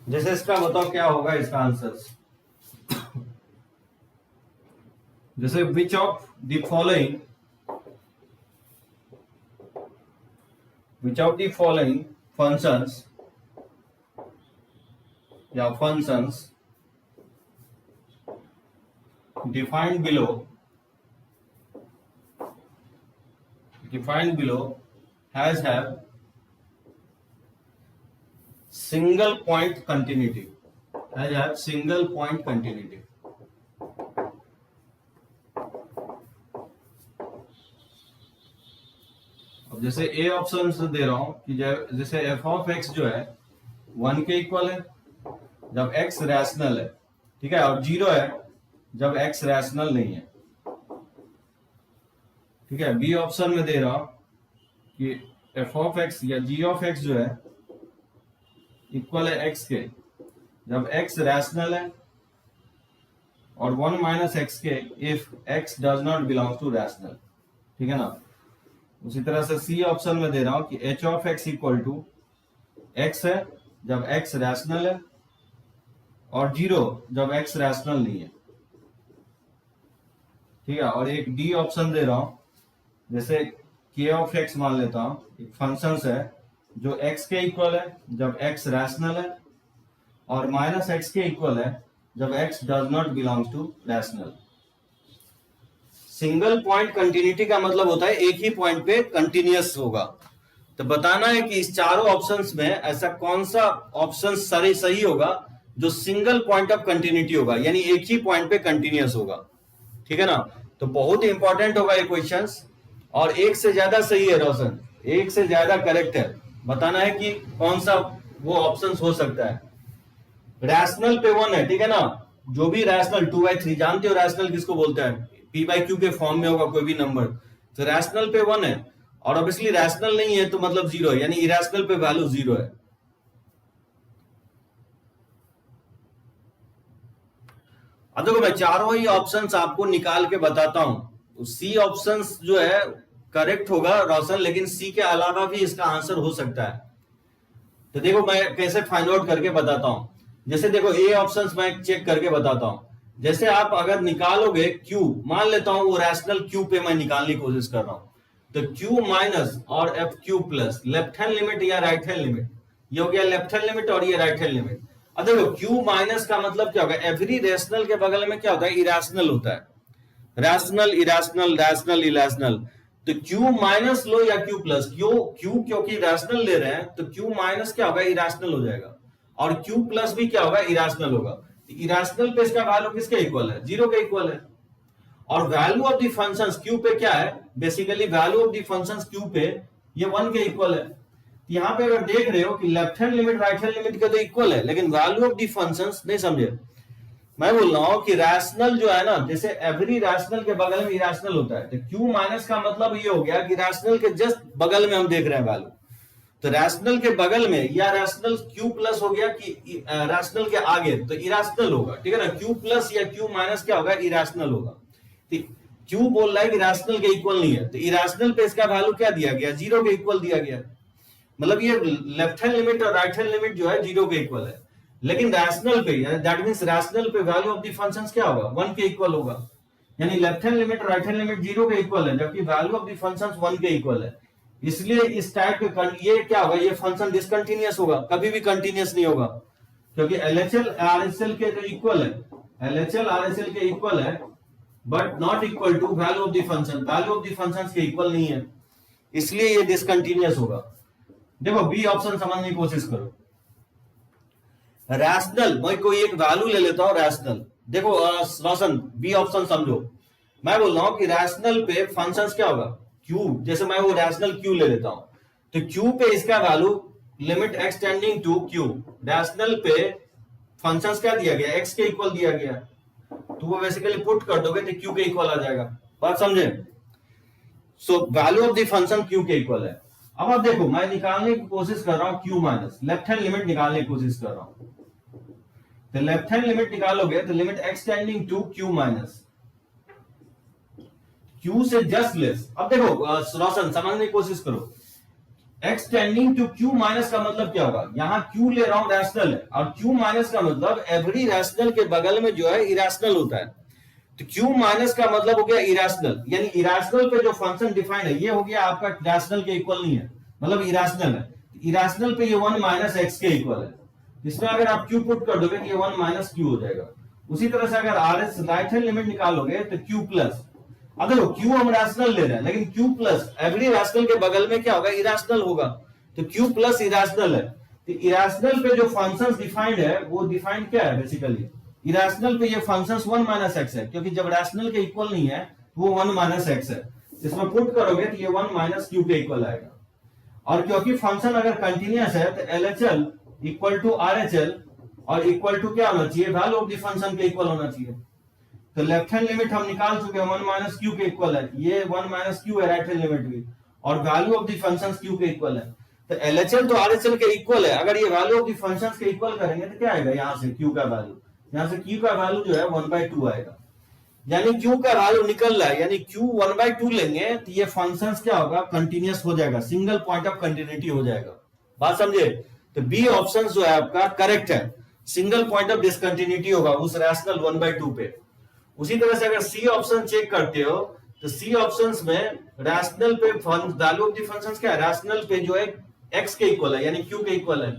जैसे इसका बताओ क्या होगा इसका आंसर, जैसे विच ऑफ द फॉलोइंग फंक्शंस या functions defined below has have single point continuity, अब जैसे ए ऑप्शन से दे रहा हूं कि जैसे एफ ऑफ एक्स जो है 1 के इक्वल है जब एक्स रैशनल है, ठीक है, और 0 है जब एक्स रैशनल नहीं है, ठीक है। बी ऑप्शन में दे रहा हूं कि एफ ऑफ एक्स या जी ऑफ एक्स जो है इक्वल है एक्स के जब एक्स रैशनल है, और 1 माइनस एक्स के if x does not belong to rational, ठीक है ना। उसी तरह से सी ऑप्शन में दे रहा हूं कि h of x equal to x है जब एक्स रैशनल है, और 0 जब एक्स रैशनल नहीं है, ठीक है। और एक डी ऑप्शन दे रहा हूं, जैसे के ऑफ एक्स मान लेता हूं, एक फंक्शन है जो एक्स के इक्वल है जब एक्स रैशनल है, और माइनस एक्स के इक्वल है जब x does not belongs to rational. Single point continuity का मतलब होता है एक ही पॉइंट पे कंटिन्यूअस होगा। तो बताना है कि इस चारों ऑप्शंस में ऐसा कौन सा ऑप्शन सही होगा जो सिंगल पॉइंट ऑफ कंटिन्यूटी होगा, यानी एक ही पॉइंट पे कंटिन्यूअस होगा, ठीक है ना। तो बहुत इंपॉर्टेंट होगा ये क्वेश्चंस, और एक से ज्यादा सही है रोशन, एक से ज्यादा करेक्ट है। बताना है कि कौन सा वो ऑप्शन हो सकता है। रैशनल पे 1 है, ठीक है ना, जो भी रैशनल 2/3 जानते हो रैशनल किसको बोलते हैं, p/q के फॉर्म में होगा कोई भी नंबर, तो रैशनल पे 1 है, और ऑब्वियसली रैशनल नहीं है तो मतलब 0 है, यानी इरेशनल पे वैल्यू 0 है। अब देखो मैं चारों ही ऑप्शंस आपको निकाल के बताता हूं, तो सी ऑप्शंस जो है करेक्ट होगा रोशन, लेकिन सी के अलावा भी इसका आंसर हो सकता है। तो देखो मैं कैसे फाइंड आउट करके बताता हूं। जैसे देखो ए ऑप्शंस मैं चेक करके बताता हूं। जैसे आप अगर निकालोगे क्यू, मान लेता हूं वो रैशनल क्यू पे मैं निकालने की कोशिश कर रहा हूं, तो क्यू माइनस और F Q plus left hand limit या राइट हैंड लिमिट, ये हो गया लेफ्ट हैंड लिमिट और ये राइट हैंड लिमिट। अब देखो क्यू माइनस का मतलब क्या होगा, एवरी रैशनल के बगल में क्या होता है, इरेशनल होता है। रैशनल इरेशनल रैशनल इरेशनल, तो क्यू माइनस लो या क्यू प्लस, क्यू क्योंकि रैशनल ले रहे हैं तो क्यू माइनस क्या होगा, इरेशनल हो जाएगा, और क्यू प्लस भी क्या होगा, इरेशनल होगा। इरेशनल पे इसका वैल्यू किसके इक्वल है, जीरो के इक्वल है। और value of the functions Q पे क्या है, basically value of the functions Q पे ये 1 के इक्वल है। यहां पे अगर देख रहे हो कि left hand limit right hand limit के तो इक्वल है, लेकिन वैल्यू ऑफ द फंक्शंस नहीं समझे। मैं बोल रहा हूं कि रैशनल जो है ना, जैसे एवरी रैशनल के बगल में इरेशनल होता है, तो क्यू माइनस का मतलब ये हो गया कि रैशनल के जस्ट बगल में हम देख रहे हैं वैल्यू, तो रैशनल के बगल में या रैशनल क्यू प्लस हो गया कि रैशनल के आगे तो इरेशनल होगा, ठीक है ना। क्यू प्लस या क्यू माइनस क्या होगा, इरेशनल होगा। क्यू बोल रहा है कि रैशनल के इक्वल नहीं है, तो इरेशनल पे इसका वैल्यू क्या दिया गया, जीरो के इक्वल दिया गया। मतलब ये लेफ्ट हैंड लिमिट और राइट हैंड लिमिट जो है जीरो के इक्वल है, लेकिन रैशनल पे दैट मींस रैशनल पे वैल्यू ऑफ द फंक्शंस क्या होगा, 1 के इक्वल होगा। यानी left hand limit right hand limit zero के इक्वल है, जबकि वैल्यू ऑफ द फंक्शंस 1 के इक्वल है। इसलिए इस टाइप के ये क्या होगा, ये फंक्शन डिसकंटीन्यूअस होगा, कभी भी कंटीन्यूअस नहीं होगा, क्योंकि एलएचएल आरएचएल के तो इक्वल है, एलएचएल आरएचएल के इक्वल है, but not equal to value of the function, value of the functions के इक्वल नहीं है, इसलिए ये डिसकंटीन्यूअस होगा। देखो बी ऑप्शन समझने की कोशिश करो। रैशनल, मैं कोई एक वैल्यू ले लेता हूं रैशनल, देखो रोशन बी ऑप्शन समझो। मैं बोल रहा हूं कि रैशनल पे फंक्शंस क्या होगा, क्यू, जैसे मैं वो रैशनल क्यू ले लेता हूं, तो क्यू पे इसका value limit x tending to q, rational पे फंक्शंस क्या दिया गया, एक्स के इक्वल दिया गया, तो वो बेसिकली पुट कर दोगे तो क्यू के इक्वल आ जाएगा। बात समझे। So value of the function q के इक्वल है। अब आप देखो मैं निकालने की कोशिश कर रहा हूं Q minus, left hand limit निकालने की कोशिश कर रहा हूं, तो लेफ्ट हैंड लिमिट निकालोगे तो limit x tending to q minus, q से जस्ट लेस। अब देखो रोशन समझने की कोशिश करो, x tending to q minus का मतलब क्या होगा, यहां क्यू ले रहा हूं रैशनल है, और क्यू माइनस का मतलब एवरी रैशनल के बगल में जो है इरेशनल होता है, तो क्यू माइनस का मतलब हो गया इरेशनल, यानी इरेशनल पे जो फंक्शन डिफाइंड है ये हो गया आपका रैशनल के इक्वल नहीं है, मतलब इरेशनल है। इरेशनल पे ये 1 माइनस एक्स के इक्वल है, इसमें अगर आप क्यू पुट कर दोगे तो ये 1 माइनस क्यू हो जाएगा। उसी तरह से अगर R S right hand limit निकालोगे तो क्यू प्लस, अब देखो क्यू हम रैशनल ले रहे हैं, लेकिन क्यू प्लस एवरी रैशनल के बगल में क्या होगा, इरेशनल होगा, तो क्यू प्लस इरेशनल है। तो इरेशनल पे जो फंक्शंस डिफाइंड है वो डिफाइंड क्या है, बेसिकली इरेशनल पे ये फंक्शंस 1 माइनस एक्स है, क्योंकि जब रैशनल के इक्वल नहीं है वो 1 माइनस एक्स है, इसमें पुट करोगे तो ये 1 माइनस क्यू के इक्वल आएगा। और क्योंकि फंक्शन अगर कंटिन्यूअस है तो एलएचएल इक्वल टू आरएचएल और इक्वल टू क्या होना चाहिए, वैल्यू ऑफ द फंक्शन के इक्वल होना चाहिए। तो लेफ्ट हैंड लिमिट हम निकाल चुके हैं 1 माइनस क्यू के इक्वल है, ये 1 माइनस क्यू है राइट हैंड लिमिट भी, और value of the functions Q के इक्वल है। तो एलएचएल तो आरएचएल के इक्वल है, अगर ये वैल्यू ऑफ द फंक्शंस के इक्वल करेंगे तो क्या आएगा, यहां से क्यू का वैल्यू, यहां से क्यू का वैल्यू जो है 1/2 आएगा, यानी क्यू का वैल्यू निकल रहा है, यानी क्यू 1/2 लेंगे तो ये फंक्शंस क्या होगा, कंटिन्यूअस हो जाएगा, सिंगल पॉइंट ऑफ कंटिन्यूटी हो जाएगा। बात समझे। तो बी ऑप्शन जो है आपका करेक्ट है, सिंगल पॉइंट ऑफ डिसकंटिन्यूटी होगा उस रैशनल 1/2 पे। उसी तरह से अगर सी ऑप्शन चेक करते हो तो सी ऑप्शंस में रैशनल पे वैल्यू ऑफ द फंक्शंस क्या है, रैशनल पे जो है एक्स के इक्वल है, यानी क्यू के इक्वल है।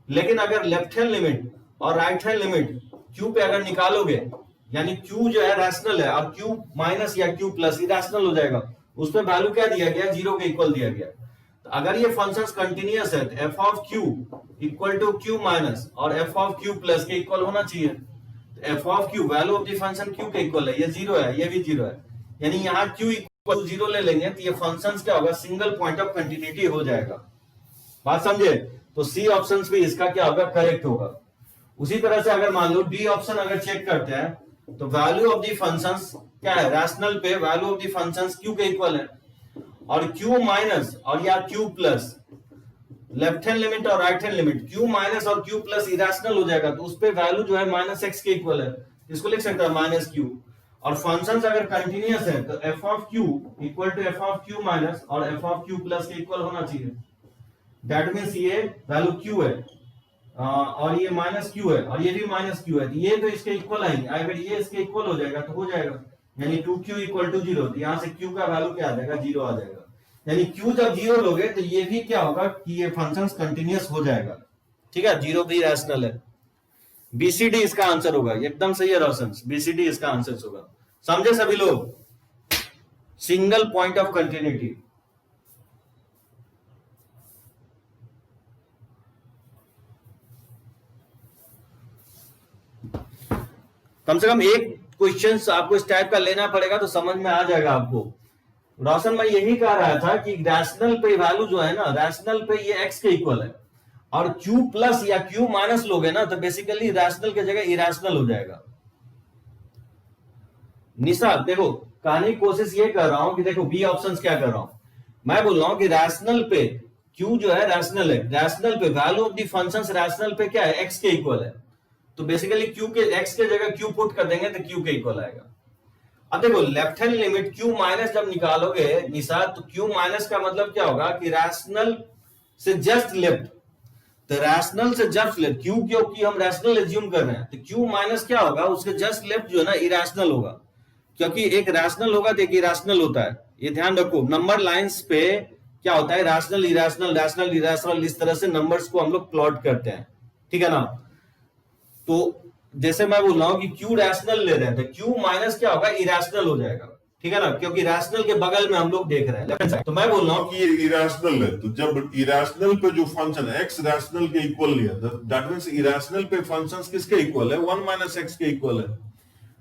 लेकिन अगर लेफ्ट हैंड लिमिट और राइट हैंड लिमिट क्यू पे अगर निकालोगे, यानी क्यू जो है रैशनल है और क्यू माइनस या क्यू प्लस इरेशनल हो जाएगा, उसमें वैल्यू क्या दिया गया, 0 के इक्वल दिया गया। तो अगर ये फंक्शंस कंटिन्यूअस है तो f of q equal to q minus और एफ ऑफ क्यू प्लस के इक्वल होना चाहिए। F of q value of the function q के इक्वल है, ये 0 है, ये भी 0 है, यानी यहाँ क्यू इक्वल 0 ले लेंगे तो ये फंक्शंस क्या होगा, सिंगल पॉइंट ऑफ कंटिन्यूटी हो जाएगा। बात समझे। तो सी ऑप्शन भी इसका क्या होगा, करेक्ट होगा। उसी तरह से अगर मान लो डी ऑप्शन अगर चेक करते हैं तो वैल्यू ऑफ द फंक्शंस क्या है, रैशनल पे value of the functions Q के इक्वल है, और क्यू माइनस और या Q plus left hand limit और right hand limit, Q minus और क्यू प्लस इरेशनल हो जाएगा, तो उस पे वैल्यू जो है माइनस एक्स के इक्वल है, इसको लिख सकता है माइनस क्यू। और फंक्शंस अगर कंटिन्यूअस है तो f of q equal to f of q minus और एफ ऑफ क्यू प्लस के इक्वल होना चाहिए। दैट मीन्स ये वैल्यू क्यू है और ये माइनस क्यू है और ये भी माइनस क्यू है, तो ये तो इसके इक्वल आएंगे। अगर ये इसके इक्वल हो जाएगा तो हो जाएगा, यानी 2q इक्वल टू 0। तो यहाँ से q का वैल्यू क्या आ जाएगा, 0 आ जाएगा। यानी q जब 0 लोगे तो ये भी क्या होगा कि ये फंक्शंस कंटिन्यूअस हो जाएगा। ठीक है, 0 भी रैशनल है। बीसीडी इसका आंसर होगा, एकदम सही है रोशन, बीसीडी इसका आंसर होगा। समझे सभी लोग? Single point of continuity. कम से कम एक क्वेश्चन आपको इस टाइप का लेना पड़ेगा तो समझ में आ जाएगा आपको। रोशन मैं यही कह रहा था कि रैशनल पे वैल्यू जो है ना, रैशनल पे ये x के इक्वल है और q प्लस या q माइनस लोगे ना तो बेसिकली रैशनल की जगह इरैशनल हो जाएगा। निशा देखो, कहने की कोशिश ये कर रहा हूं कि देखो बी ऑप्शन क्या कर रहा हूं, मैं बोल रहा हूं कि रैशनल पे q जो है रैशनल है, रैशनल पे value of the functions rational पे क्या है, x के इक्वल है। तो बेसिकली q के x के जगह q पुट कर देंगे तो q के इक्वल आएगा। अब देखो left hand limit q minus जब निकालोगे निशा, तो q माइनस का मतलब क्या होगा कि रैशनल से जस्ट लेफ्ट, तो रैशनल से जस्ट लेफ्ट q क्योंकि हम रैशनल एज्यूम कर रहे हैं, तो q माइनस क्या होगा, उसके जस्ट लेफ्ट जो है ना इरैशनल होगा, क्योंकि एक रैशनल होगा तो एक इरैशनल होता है। ये ध्यान रखो, नंबर लाइंस पे क्या होता है, रैशनल इरैशनल रैशनल इरैशनल, इस तरह से नंबर्स को हम लोग प्लॉट करते हैं। ठीक है ना? तो जैसे मैं बोल रहा हूं कि क्यू रैशनल ले रहे हैं तो क्यू माइनस क्या होगा, इरैशनल हो जाएगा। ठीक है ना, क्योंकि रैशनल के बगल में हम लोग देख रहे हैं लेफ्ट साइड। तो मैं बोल रहा हूं कि ये इरेशनल है, तो जब इरेशनल पे जो फंक्शन है x रैशनल के इक्वल लिया, दैट मींस इरेशनल पे फंक्शंस किसके इक्वल है, 1 माइनस x के इक्वल है।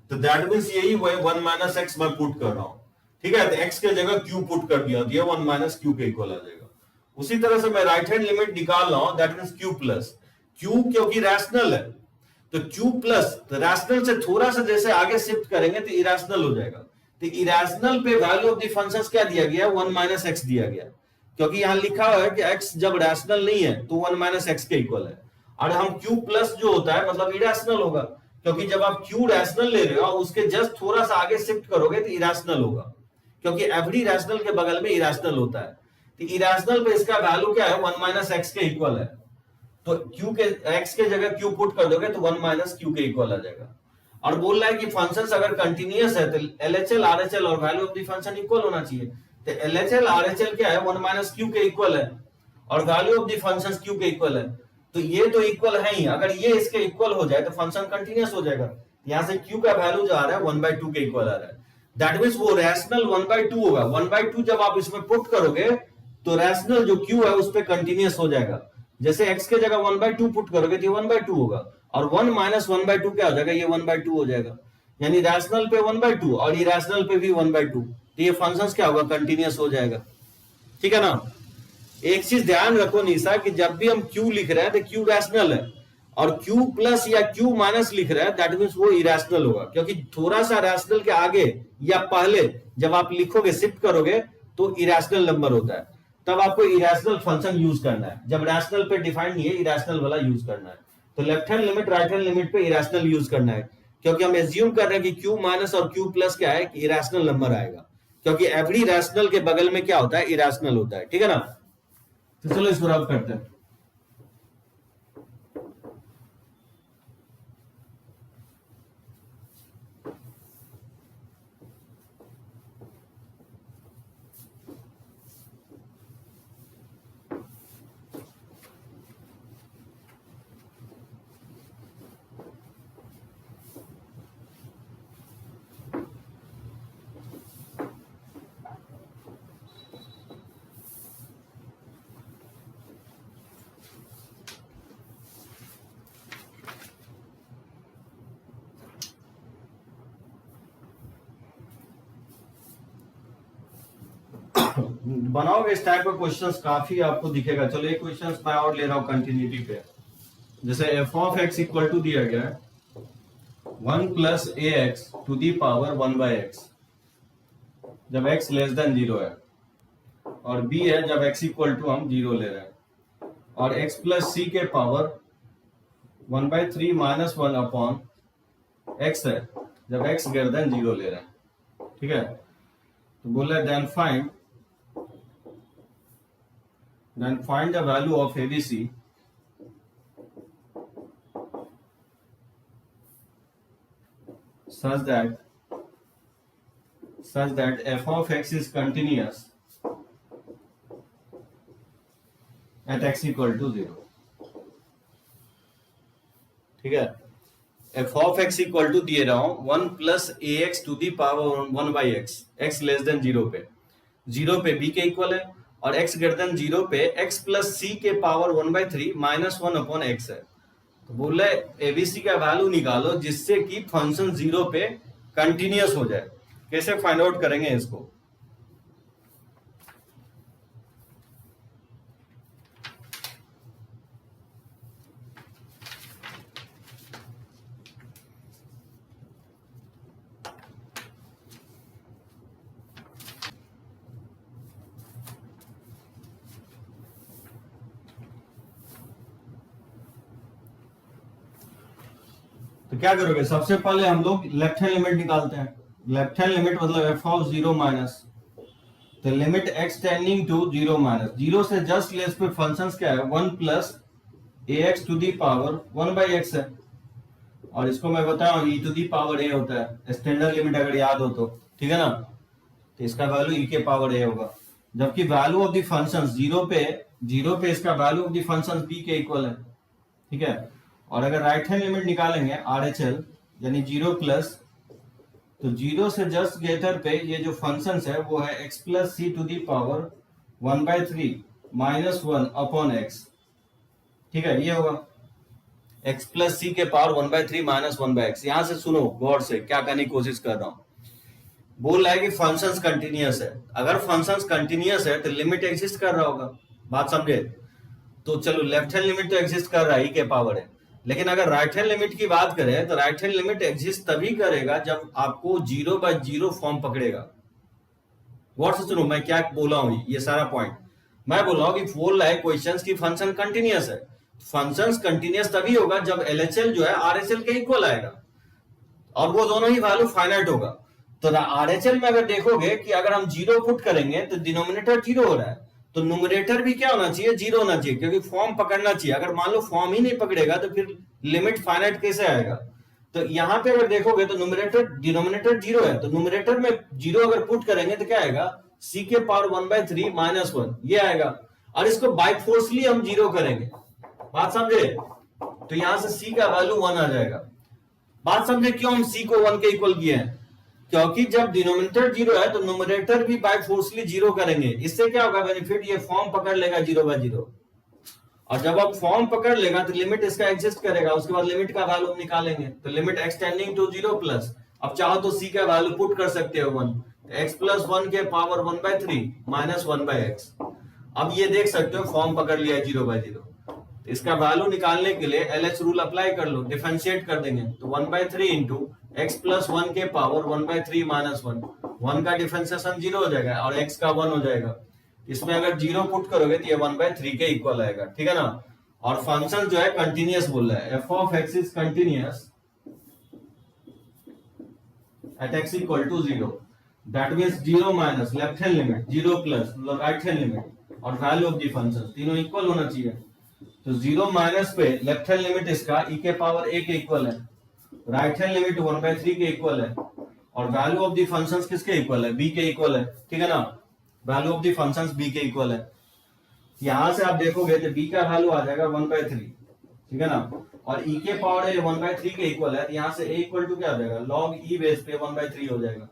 तो दैट मींस यही 1 माइनस x मैं पुट कर रहा हूं। ठीक है, तो x के जगह q पुट कर दिया, ये 1 माइनस q के इक्वल आ जाएगा। उसी तरह से मैं राइट हैंड लिमिट निकाल रहा हूं, that means q plus q, क्योंकि रैशनल है तो q प्लस, तो रैशनल से थोड़ा सा जैसे आगे शिफ्ट करेंगे तो इरैशनल हो जाएगा। तो इरैशनल पे वैल्यू ऑफ द फंक्शंस क्या दिया गया, 1 माइनस x दिया गया, क्योंकि यहां लिखा हुआ है कि x जब रैशनल नहीं है तो 1 माइनस x के इक्वल है। और हम q प्लस जो होता है मतलब इरैशनल होगा, क्योंकि जब आप q रैशनल ले रहे हो उसके जस्ट थोड़ा सा आगे शिफ्ट करोगे तो इरैशनल होगा, क्योंकि एवरी रैशनल के बगल में इरैशनल होता है। तो इरैशनल पे इसका वैल्यू क्या है, 1 माइनस x के इक्वल है। तो q के x के जगह q पुट कर दोगे तो 1 माइनस q के इक्वल आ जाएगा। और बोल रहा है कि फंक्शंस अगर कंटिन्यूअस है तो LHL RHL और value of the function equal होना चाहिए। तो LHL RHL क्या है, 1 माइनस q के इक्वल है और value of the functions q के इक्वल है। तो ये तो इक्वल है ही, अगर ये इसके इक्वल हो जाए तो फंक्शन कंटिन्यूअस हो जाएगा। यहां से q का वैल्यू जो आ रहा है 1/2 के इक्वल आ रहा है, दैट मींस वो रैशनल 1/2 होगा। 1/2 जब आप इसमें पुट करोगे तो रैशनल जो q है उस पे कंटिन्यूअस हो जाएगा। जैसे x के जगह 1/2 पुट करोगे तो 1/2 होगा और 1 माइनस 1/2 क्या हो जाएगा, ये 1/2 हो जाएगा। यानी रैशनल पे 1/2 और इरैशनल पे भी 1/2, तो ये फंक्शंस क्या होगा, कंटिन्यूअस हो जाएगा। ठीक है ना? एक चीज ध्यान रखो निशा कि जब भी हम q लिख रहे हैं तो q रैशनल है और q प्लस या q माइनस लिख रहे हैं दैट मींस वो इरैशनल होगा, क्योंकि थोड़ा सा रैशनल के आगे या पहले जब आप लिखोगे शिफ्ट करोगे तो इरैशनल नंबर होता है, तब आपको इरैशनल फंक्शन यूज करना है। जब रैशनल पे डिफाइन नहीं है, इरैशनल वाला यूज करना है। तो left hand limit right hand limit पे इरैशनल यूज करना है, क्योंकि हम एज्यूम कर रहे हैं कि q माइनस और q प्लस क्या है कि इरैशनल नंबर आएगा, क्योंकि एवरी रैशनल के बगल में क्या होता है, इरैशनल होता है। ठीक है ना? तो चलो इसको रब करते हैं। बनाओगे इस टाइप का क्वेश्चंस काफी आपको दिखेगा। चलो एक क्वेश्चंस मैं और ले रहा हूं कंटिन्यूटी पे। जैसे f of x equal to दिया गया है 1 plus a x to the power 1/x जब x लेस देन 0 है, और b है जब x इक्वल टू हम 0 ले रहे हैं, और x प्लस c के पावर 1/3 माइनस 1 अपॉन x है, जब x ग्रेटर देन 0 ले रहे हैं, ठीक है। तो बोल रहे then find the value of ABC such that f of x is continuous at x equal to 0, ठीक है। f of x equal to दिए रहा हूं 1 plus ax to the power 1 by x, x less than 0 पे, 0 पे b के equal है, और x ग्रेटर देन 0 पे x प्लस c के पावर 1/3 माइनस 1 अपॉन x है। तो बोल रहे एबीसी का वैल्यू निकालो जिससे कि फंक्शन 0 पे कंटिन्यूअस हो जाए। कैसे फाइंड आउट करेंगे इसको? तो क्या करोगे, सबसे पहले हम लोग लेफ्ट हैंड लिमिट निकालते हैं। लेफ्ट हैंड लिमिट मतलब f ऑफ 0 माइनस, तो limit x tending to 0 minus 0 से जस्ट लेस पे फंक्शंस क्या है 1 plus ax to the power 1 by x है, और इसको मैं बताऊं e to the power a होता है, स्टैंडर्ड लिमिट अगर याद हो तो, ठीक है ना। तो इसका वैल्यू e के पावर a होगा, जबकि वैल्यू ऑफ द फंक्शन 0 पे इसका value of the function b के इक्वल है, ठीक है। और अगर राइट हैंड लिमिट निकालेंगे RHL यानी 0 प्लस, तो 0 से जस्ट ग्रेटर पे ये जो फंक्शंस है वो है x plus c to the power 1/3 minus 1 upon x, ठीक है। ये होगा x प्लस सी के पावर 1/3 माइनस 1/x। यहां से सुनो गौर से, क्या करने की कोशिश कर रहा हूं। बोल रहा है कि फंक्शंस कंटिन्यूअस है, अगर फंक्शंस कंटिन्यूअस है तो लिमिट एग्जिस्ट कर रहा होगा, बात समझे। तो चलो लेफ्ट हैंड लिमिट तो एग्जिस्ट कर रहा है, e के पावर है, लेकिन अगर राइट हैंड लिमिट की बात करें तो राइट हैंड लिमिट एग्जिस्ट तभी करेगा जब आपको 0/0 फॉर्म पकड़ेगा। गौर से सुनो मैं क्या बोला हूं, ये सारा पॉइंट मैं बोल रहा हूं कि बोल रहा है क्वेश्चंस की फंक्शन कंटिन्यूअस है। फंक्शंस कंटिन्यूअस तभी होगा जब LHL जो है RHL के इक्वल आएगा, और वो दोनों ही वैल्यू फाइनाइट होगा। तो RHL में अगर देखोगे कि अगर हम 0 पुट करेंगे तो डिनोमिनेटर 0 हो रहा है, तो न्यूमरेटर भी क्या होना चाहिए, 0 होना चाहिए, क्योंकि फॉर्म पकड़ना चाहिए। अगर मान लो फॉर्म ही नहीं पकड़ेगा तो फिर लिमिट फाइनाइट कैसे आएगा। तो यहां पे अगर देखोगे तो डिनोमिनेटर 0 है, तो न्यूमरेटर में 0 अगर पुट करेंगे तो क्या आएगा, c के पावर 1/3 माइनस 1 ये आएगा, और इसको बाय फोर्सली हम 0 करेंगे, बात समझे। तो यहां से c का वैल्यू 1 आ जाएगा। बात समझे क्यों हम c को 1 के इक्वल किए हैं, क्योंकि जब डिनोमिनेटर 0 है तो न्यूमरेटर भी बाय फोर्सली 0 करेंगे। इससे क्या होगा बेनिफिट, ये फॉर्म पकड़ लेगा 0/0, और जब आप फॉर्म पकड़ लेगा तो लिमिट इसका एग्जिस्ट करेगा, उसके बाद लिमिट का वैल्यू निकालेंगे। तो limit x tending to 0 plus, अब चाहो तो c का वैल्यू पुट कर सकते हो 1, x प्लस 1 के पावर 1/3 माइनस 1/x। अब ये देख सकते हो फॉर्म पकड़ लिया 0/0। तो इसका वैल्यू निकालने के लिए LH रूल अप्लाई कर लो, डिफरेंशिएट कर देंगे, तो 1/3 इंटू x प्लस 1 के पावर 1/3 माइनस 1 का डिफरेंशिएशन 0 हो जाएगा और x का 1 हो जाएगा। इसमें अगर 0 पुट करोगे तो ये 1/3 के इक्वल आएगा, ठीक है ना। और फंक्शन जो है कंटिन्यूअस बोल रहा है, f of x is continuous at x equal to 0, that means 0 minus left hand limit, 0 plus right hand limit, और वैल्यू ऑफ द फंक्शन तीनों इक्वल होना चाहिए। तो 0 माइनस पे लेफ्ट हैंड लिमिट इसका e के पावर a के equal है, राइट हैंड लिमिट 1/3 के इक्वल है, और वैल्यू ऑफ द फंक्शंस किसके इक्वल है, b के इक्वल है, ठीक है ना। Value of the functions b के इक्वल है। यहां से आप देखोगे तो b का वैल्यू आ जाएगा 1/3, ठीक है ना, और e के पावर a 1/3 के इक्वल है, यहां से a इक्वल टू क्या हो जाएगा, log e बेस पे 1/3 हो जाएगा।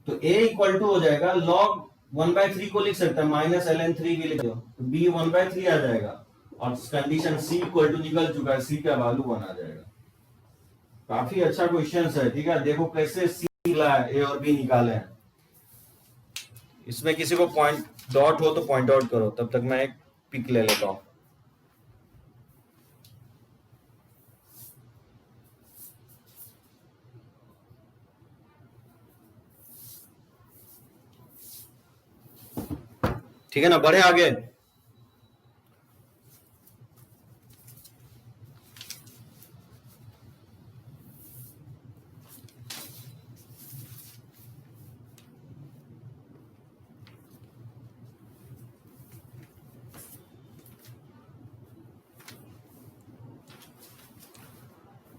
तो a इक्वल टू हो जाएगा log 1/3 को लिख सकते हैं माइनस ln3 भी लिख दो, तो b 1/3 आ जाएगा, और कंडीशन c इक्वल टू निकल चुका है, c का वैल्यू 1 आ जाएगा। काफी अच्छा क्वेश्चन है, ठीक है। देखो कैसे c निकला है, a और b निकाले हैं। इसमें किसी को पॉइंट डॉट हो तो पॉइंट आउट करो, तब तक मैं एक पिक ले लेता हूं। ठीक है ना, बढ़े आगे।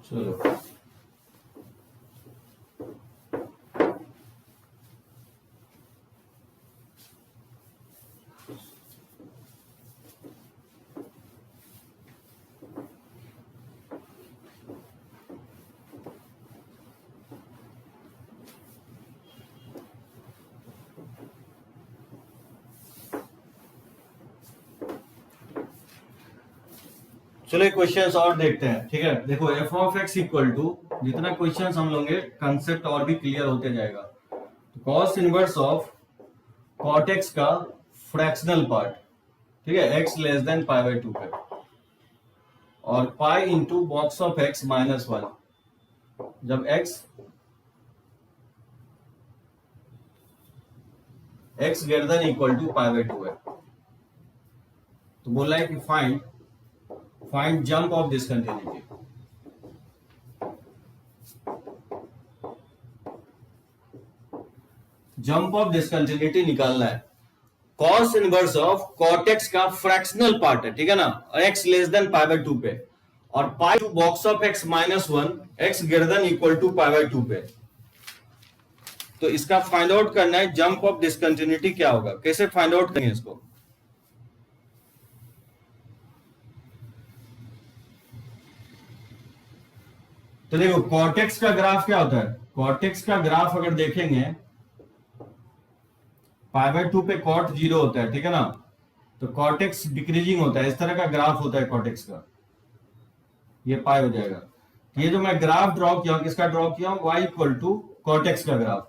चलो चलो एक क्वेश्चंस और देखते हैं, ठीक है। देखो f of x equal to, जितना क्वेश्चंस हम लोगे कंसेप्ट और भी क्लियर होते जाएगा। तो cos inverse of cot x का फ्रैक्शनल पार्ट, ठीक है, x less than pi by 2 पे, और pi into box of x minus 1, जब x greater than equal to pi by 2 है। तो बोला है कि find jump of discontinuity. Jump of discontinuity निकालना है। Cos inverse of cot x का फ्रैक्शनल पार्ट है, ठीक है ना, x less than pi by 2 पे, और pi to box of x minus 1, x greater than equal to pi by 2 पे। तो इसका फाइंड आउट करना है जंप ऑफ डिसकंटिन्यूटी क्या होगा, कैसे फाइंड आउट करेंगे इसको। तो देखो कॉर्टेक्स का ग्राफ क्या होता है, कॉर्टेक्स का ग्राफ अगर देखेंगे पाई बाई 2 पे कॉट 0 होता है, ठीक है ना, तो कॉर्टेक्स डिक्रीजिंग होता है, इस तरह का ग्राफ होता है कॉर्टेक्स का, ये पाई हो जाएगा। ये जो मैं ग्राफ ड्रॉ किया हूं, किसका ड्रॉ किया हूं, y इक्वल टू कॉर्टेक्स का ग्राफ।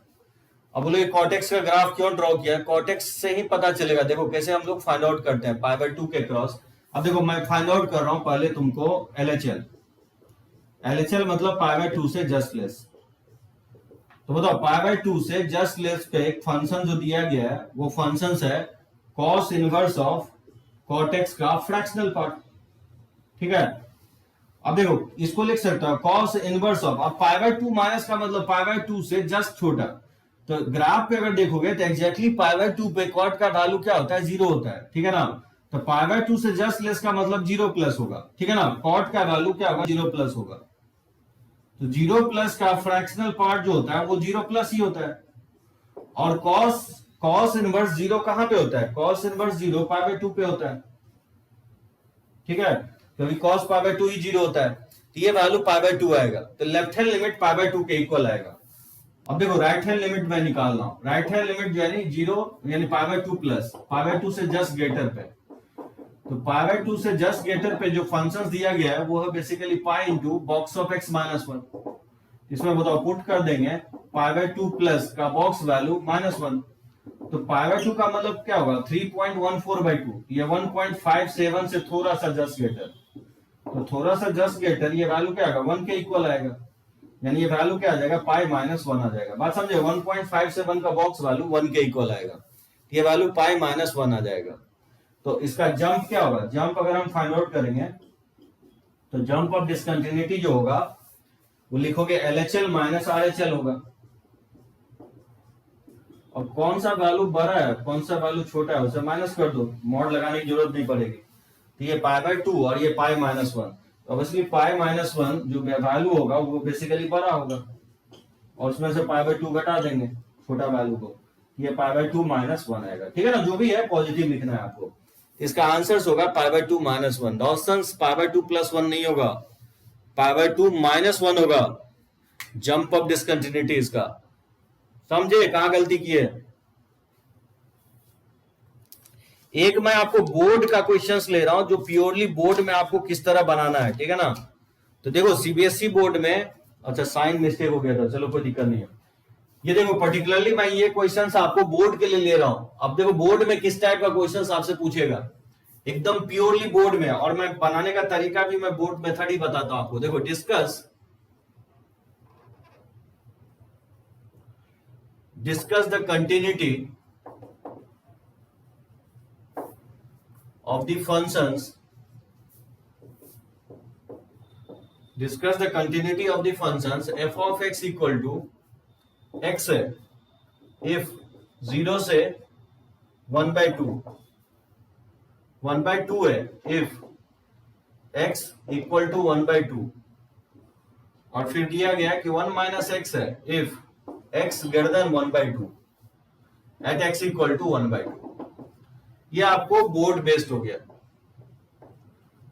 अब बोले कॉर्टेक्स का ग्राफ क्यों ड्रॉ किया, कॉर्टेक्स से ही पता चलेगा। देखो कैसे हम लोग फाइंड आउट करते हैं पाई बाई 2 के क्रॉस। अब देखो मैं फाइंड आउट कर रहा हूं पहले तुमको एलएचएल मतलब पाई बाई 2 से जस्ट लेस। तो बताओ पाई बाई 2 से जस्ट लेस पे एक फंक्शन जो दिया गया है वो फंक्शन है कॉस इनवर्स ऑफ कॉर्टेक्स का फ्रैक्शनल पार्ट, ठीक है। अब देखो इसको लिख सकता हूं कॉस इनवर्स ऑफ, अब पाई बाई 2 माइनस का मतलब पाई बाई 2 से जस्ट छोटा। तो ग्राफ पे अगर देखोगे तो एग्जैक्टली पाई बाई 2 पे कॉट का वैल्यू क्या होता है, 0 होता है, ठीक है ना। तो पाई बाई 2 से जस्ट लेस का मतलब 0 प्लस होगा, ठीक है ना, कॉट का वैल्यू क्या होगा, 0 प्लस होगा। तो 0 प्लस का फ्रैक्शनल पार्ट जो होता है वो 0 प्लस ही होता है। और कॉस इनवर्स 0 कहां पे होता है, कॉस इनवर्स 0 पाई बाई 2 पे होता है, ठीक है, क्योंकि कॉस पाई बाई 2 ही 0 होता है। तो ये वैल्यू पाई बाई 2 आएगा, तो left hand limit pi by 2 के इक्वल आएगा। अब देखो राइट हैंड लिमिट मैं निकाल रहा हूं, राइट हैंड लिमिट जो है 0 यानी पाई बाई 2 प्लस पाई बाई 2 से जस्ट ग्रेटर पे। तो पाई बाई 2 से जस्ट ग्रेटर पे जो फंक्शन दिया गया है वो है basically pi into box of x minus 1। इसमें बताओ पुट कर देंगे पाई बाई 2 प्लस का बॉक्स वैल्यू माइनस 1। तो पाई बाई 2 का मतलब क्या होगा, 3.14 बाई 2, ये 1.57 से थोड़ा सा जस्ट ग्रेटर। तो थोड़ा सा जस्ट ग्रेटर ये वैल्यू क्या आएगा, 1 के इक्वल आएगा, यानी ये वैल्यू क्या आ जाएगा, पाई माइनस 1 आ जाएगा। बात समझे, 1.57 का बॉक्स वैल्यू 1 के इक्वल आएगा, ये वैल्यू पाई माइनस 1 आ जाएगा। तो इसका जंप क्या होगा, जंप अगर हम फाइंड आउट करेंगे तो जंप ऑफ डिसकंटिन्यूटी जो होगा वो लिखोगे एलएचएल माइनस आरएचएल होगा। और कौन सा वैल्यू बड़ा है कौन सा वैल्यू छोटा है उसे माइनस कर दो, मॉड लगाने की जरूरत नहीं पड़ेगी। तो ये पाई बाई 2 और ये पाई माइनस 1, तो ऑब्वियसली पाई माइनस 1 जो वैल्यू होगा वो बेसिकली बड़ा होगा, और उसमें से पाई बाई 2 घटा देंगे छोटा वैल्यू को, ये पाई बाई 2 माइनस 1 आएगा, ठीक है ना। जो भी है पॉजिटिव लिखना है आपको। इसका आंसर होगा पाई by 2 minus 1। Options pi by 2 plus 1 नहीं होगा, पाई बाई 2 माइनस 1 होगा जंप ऑफ डिसकंटिन्यूटी इसका। समझे कहां गलती की है। एक मैं आपको बोर्ड का क्वेश्चंस ले रहा हूं जो प्योरली बोर्ड में आपको किस तरह बनाना है, ठीक है ना। तो देखो सीबीएसई बोर्ड में, अच्छा साइन मिस्टेक हो गया था, चलो कोई दिक्कत नहीं है। ये देखो पर्टिकुलरली मैं ये क्वेश्चंस आपको बोर्ड के लिए ले रहा हूं। अब देखो बोर्ड में किस टाइप का क्वेश्चंस आपसे पूछेगा, एकदम प्योरली बोर्ड में, और मैं बनाने का तरीका भी मैं बोर्ड मेथड ही बताता हूं आपको। देखो discuss the continuity of the functions, discuss the continuity of the functions f of x equal to x है if 0 से 1 by 2, 1 by 2 है if x equal to 1 by 2, और फिर दिया गया कि 1 माइनस एक्स है if x greater than 1/2 at x equal to 1/2। ये आपको बोर्ड बेस्ड हो गया,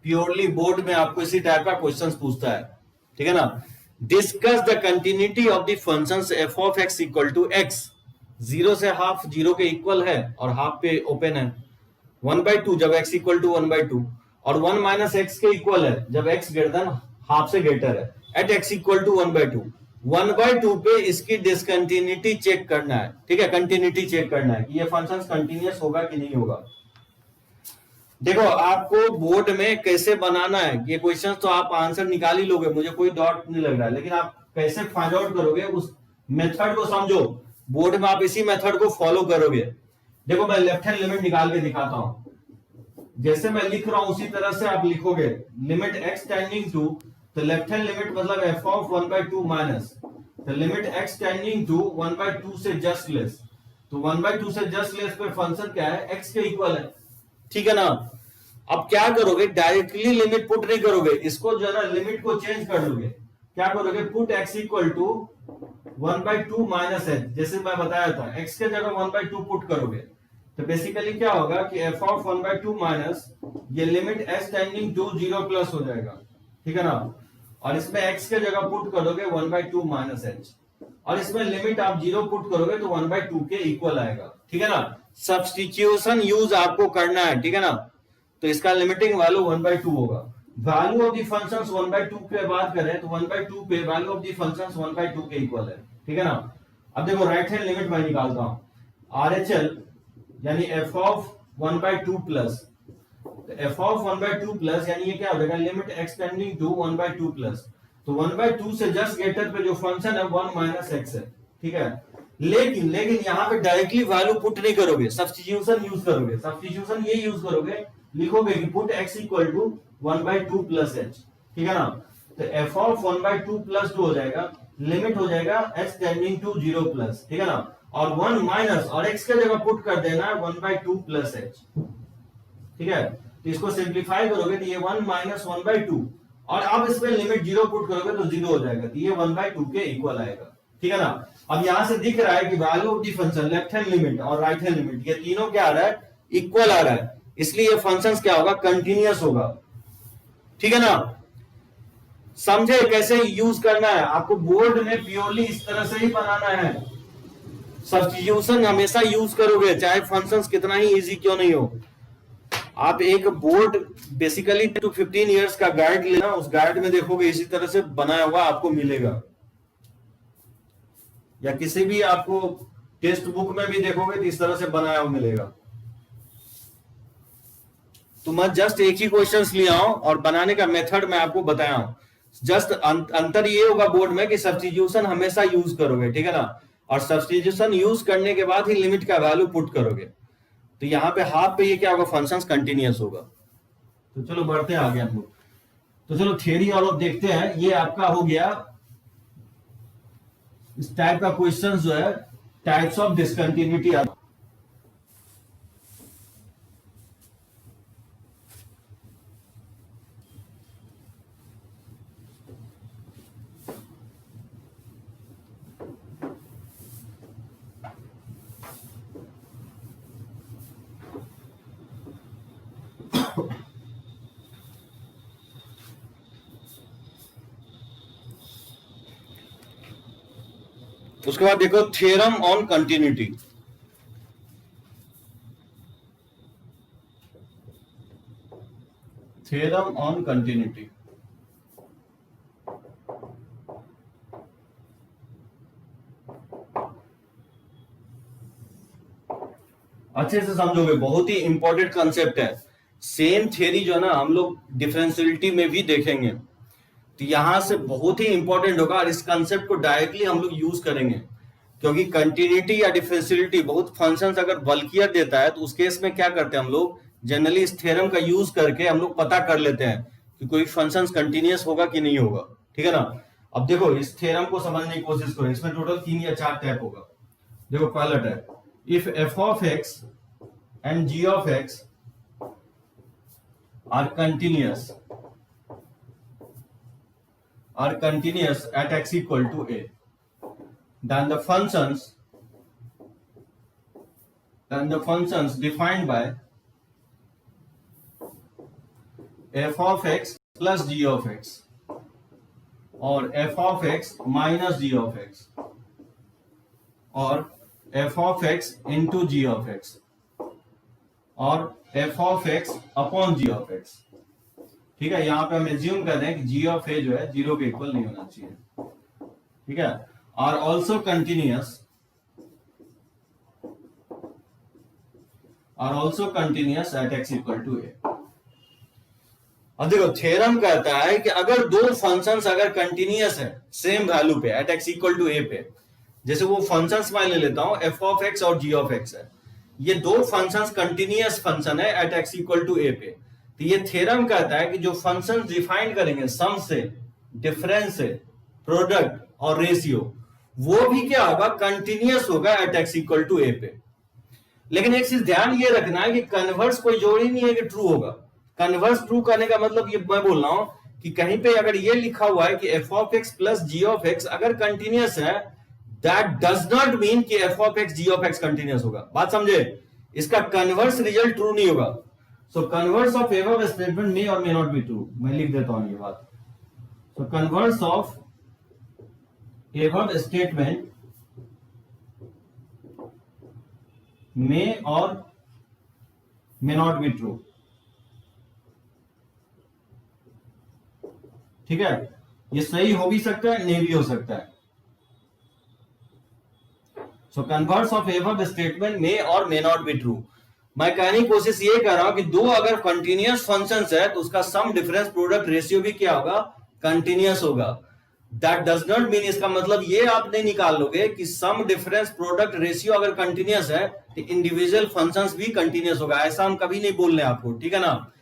प्योरली बोर्ड में आपको इसी टाइप का क्वेश्चंस पूछता है, ठीक है ना। Discuss the continuity of the functions f of x equal to x, 0 से हाफ 0 के इक्वल है और हाफ पे ओपन है, 1/2 जब x इक्वल टू 1/2, और 1 माइनस एक्स के इक्वल है जब x ग्रेटर देन हाफ से ग्रेटर है, एट x इक्वल टू 1/2। 1/2 पे इसकी डिसकंटिन्यूटी चेक करना है, ठीक है, कंटिन्यूटी चेक करना है कि ये फंक्शन कंटिन्यूअस होगा कि नहीं होगा। देखो आपको बोर्ड में कैसे बनाना है ये क्वेश्चन, तो आप आंसर निकाल ही लोगे, मुझे कोई डाउट नहीं लग रहा है, लेकिन आप कैसे फाइंड आउट करोगे उस मेथड को समझो। बोर्ड में आप इसी मेथड को फॉलो करोगे। देखो मैं लेफ्ट हैंड लिमिट निकाल के दिखाता हूं, जैसे मैं लिख रहा हूं उसी तरह से आप लिखोगे। लिमिट x टेंडिंग टू, तो लेफ्ट हैंड लिमिट मतलब f ऑफ 1/2 माइनस, तो लिमिट x टेंडिंग टू 1/2 से जस्ट लेस, तो 1/2 से जस्ट लेस पे फंक्शन क्या है, x के इक्वल है, ठीक है ना। अब क्या करोगे, डायरेक्टली लिमिट पुट नहीं करोगे, इसको जो है ना लिमिट को चेंज कर लोगे। क्या करोगे, put x equal to 1/2 minus h, जैसे मैं बताया था x के जगह 1/2 पुट करोगे, तो बेसिकली क्या होगा कि f ऑफ 1/2 माइनस ये limit s tending to 0 plus हो जाएगा, ठीक है ना। और इसमें x के जगह पुट करोगे 1/2 माइनस h, और इसमें लिमिट आप 0 पुट करोगे तो 1/2 के इक्वल आएगा, ठीक है ना। सब्स्टिट्यूशन यूज आपको करना है, ठीक है ना। तो इसका लिमिटिंग वैल्यू 1/2 होगा। वैल्यू ऑफ द फंक्शंस 1/2 पे बात करें तो 1/2 पे वैल्यू ऑफ द फंक्शंस 1/2 के इक्वल है, ठीक है ना। अब देखो राइट हैंड लिमिट मैं निकालता हूं, RHL यानी f of 1/2 plus, f of 1/2 plus यानी ये क्या हो जाएगा, limit x tending to 1/2 plus, तो 1/2 से जस्ट ग्रेटर पे जो फंक्शन है 1 माइनस x है, ठीक है। लेकिन यहां पे डायरेक्टली वैल्यू पुट नहीं करोगे, सब्स्टिट्यूशन यूज करोगे। सब्स्टिट्यूशन ये यूज करोगे, लिखोगे कि put x equal to 1/2 plus h, ठीक है ना। तो f ऑफ 1/2 प्लस 2 हो जाएगा, लिमिट हो जाएगा h टेंडिंग टू 0 प्लस, ठीक है ना, और 1 माइनस, और x के जगह पुट कर देना 1/2 प्लस h, ठीक है। तो इसको सिंप्लीफाई करोगे तो ये 1 माइनस 1/2, और अब इसमें लिमिट 0 पुट करोगे तो 0 हो जाएगा, तो ये 1/2 के इक्वल आएगा, ठीक है ना। अब यहां से दिख रहा है कि value of the function left hand limit और राइट हैंड लिमिट ये तीनों क्या आ रहा है, इक्वल आ रहा है, इसलिए ये फंक्शंस क्या होगा, कंटीन्यूअस होगा, ठीक है ना। समझे कैसे यूज करना है, आपको बोर्ड में प्योरली इस तरह से ही बनाना है। सब्स्टिट्यूशन हमेशा यूज करोगे चाहे फंक्शंस कितना ही इजी क्यों नहीं हो। आप एक बोर्ड बेसिकली 10 to 15 इयर्स का गाइड लेना, उस गाइड में देखोगे इसी तरह से बनाया हुआ आपको मिलेगा, या किसी भी आपको टेक्स्ट बुक में भी देखोगे तो इस तरह से बनाया हुआ मिलेगा। तो मैं जस्ट एक ही क्वेश्चंस लिया हूं और बनाने का मेथड मैं आपको बताया हूं। जस्ट अंतर ये होगा बोर्ड में कि सब्स्टिट्यूशन हमेशा यूज करोगे, ठीक है ना, और सब्स्टिट्यूशन यूज करने के बाद ही लिमिट का वैल्यू पुट करोगे। तो यहाँ पे हाफ पे ये क्या होगा, फंक्शंस कंटिन्यूअस होगा। तो चलो बढ़ते हैं आगे हम लोग। तो चलो थियरी और अब देखते हैं। ये आपका हो गया इस टाइप का क्वेश्चन जो है टाइप्स ऑफ डिसकंटिन्यूटी। उसके बाद देखो theorem on continuity. Theorem on continuity अच्छे से समझोगे, बहुत ही इंपॉर्टेंट कंसेप्ट है। सेम थ्योरी जो है ना हम लोग डिफरेंशियलिटी में भी देखेंगे, तो यहां से बहुत ही इंपॉर्टेंट होगा और इस कंसेप्ट को डायरेक्टली हम लोग यूज करेंगे। क्योंकि कंटिन्यूटी या डिफरेंशियलिटी बहुत फंक्शंस अगर बल्कियर देता है तो उस केस में क्या करते हैं हम लोग, जनरली इस थ्योरम का यूज करके हम लोग पता कर लेते हैं कि कोई फंक्शंस कंटिन्यूअस होगा कि नहीं होगा, ठीक है ना। अब देखो इस थ्योरम को समझने की कोशिश करो, इसमें टोटल 3 या 4 टाइप होगा। देखो पहला type, if f of x and g of x are continuous are continuous at x equal to a, then the functions defined by f of x plus g of x or f of x minus g of x और f of x into g of x और f of x upon g of x। ठीक है, यहां पे हम assume कर रहे हैं कि g of a जो है 0 के इक्वल नहीं होना चाहिए। ठीक है, are also continuous at x equal to a। अब देखो थ्योरम कहता है कि अगर दो फंक्शंस अगर कंटिन्यूअस है सेम वैल्यू पे at x equal to a पे, जैसे वो फंक्शंस मैं ले लेता हूं f of x और g of x है, ये दो फंक्शंस कंटिन्यूअस फंक्शन है at x equal to a पे, तो ये थ्योरम कहता है कि जो फंक्शंस डिफाइन करेंगे सम से, डिफरेंस से, प्रोडक्ट और रेशियो, वो भी क्या होगा, कंटिन्यूअस होगा at x equal to a पे। लेकिन एक चीज ध्यान ये रखना है कि कन्वर्स कोई जोड़ी नहीं है कि ट्रू होगा। कन्वर्स ट्रू करने का मतलब ये मैं बोल रहा हूं कि कहीं पे अगर ये लिखा हुआ है कि f of x plus g of x अगर कंटिन्यूअस है, दैट डज नॉट मीन कि f of x g of x continuous होगा। बात समझे, इसका कन्वर्स रिजल्ट ट्रू नहीं होगा। सो कन्वर्स ऑफ एबव स्टेटमेंट मे और मे नॉट बी ट्रू। मैं लिख देता हूं ये बात। सो कन्वर्स ऑफ एबव स्टेटमेंट मे और मे नॉट बी ट्रू। ठीक है, ये सही हो भी सकता है, नहीं भी हो सकता है। सो कन्वर्स ऑफ एबव स्टेटमेंट मे और मे नॉट बी ट्रू। मैं कहने की कोशिश ये कर रहा हूं कि दो अगर कंटिन्यूअस फंक्शंस है तो उसका सम डिफरेंस प्रोडक्ट रेशियो भी क्या होगा, कंटिन्यूअस होगा। दैट डज नॉट मीन, इसका मतलब ये आप नहीं निकाल लोगे कि सम डिफरेंस प्रोडक्ट रेशियो अगर कंटिन्यूअस है तो इंडिविजुअल फंक्शंस भी कंटिन्यूअस होगा, ऐसा हम कभी नहीं बोल रहे आपको। ठीक है ना,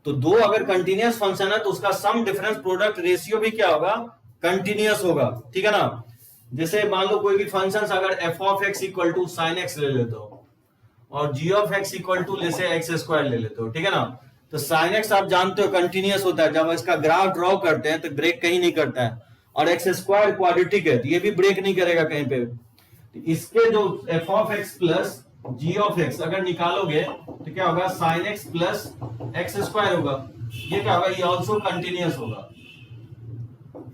तो दो अगर कंटिन्यूअस फंक्शन है तो उसका सम डिफरेंस प्रोडक्ट रेशियो भी क्या होगा, कंटिन्यूअस होगा। ठीक है ना, जैसे मान लो कोई भी फंक्शन अगर f of x equal to sine x ले लेते हो और g of x equal to जैसे एक्स स्क्वायर ले लेते हो। ठीक है ना, तो साइन एक्स आप जानते हो कंटिन्यूअस होता है, जब इसका ग्राफ ड्रॉ करते हैं तो ब्रेक कहीं नहीं करता है, और एक्स स्क्वायर क्वाड्रेटिक है तो ये भी ब्रेक नहीं करेगा कहीं पे। तो इसके जो f of x plus g of x अगर निकालोगे तो क्या होगा, sine x plus x square होगा। ये क्या होगा, ये ऑल्सो कंटिन्यूअस होगा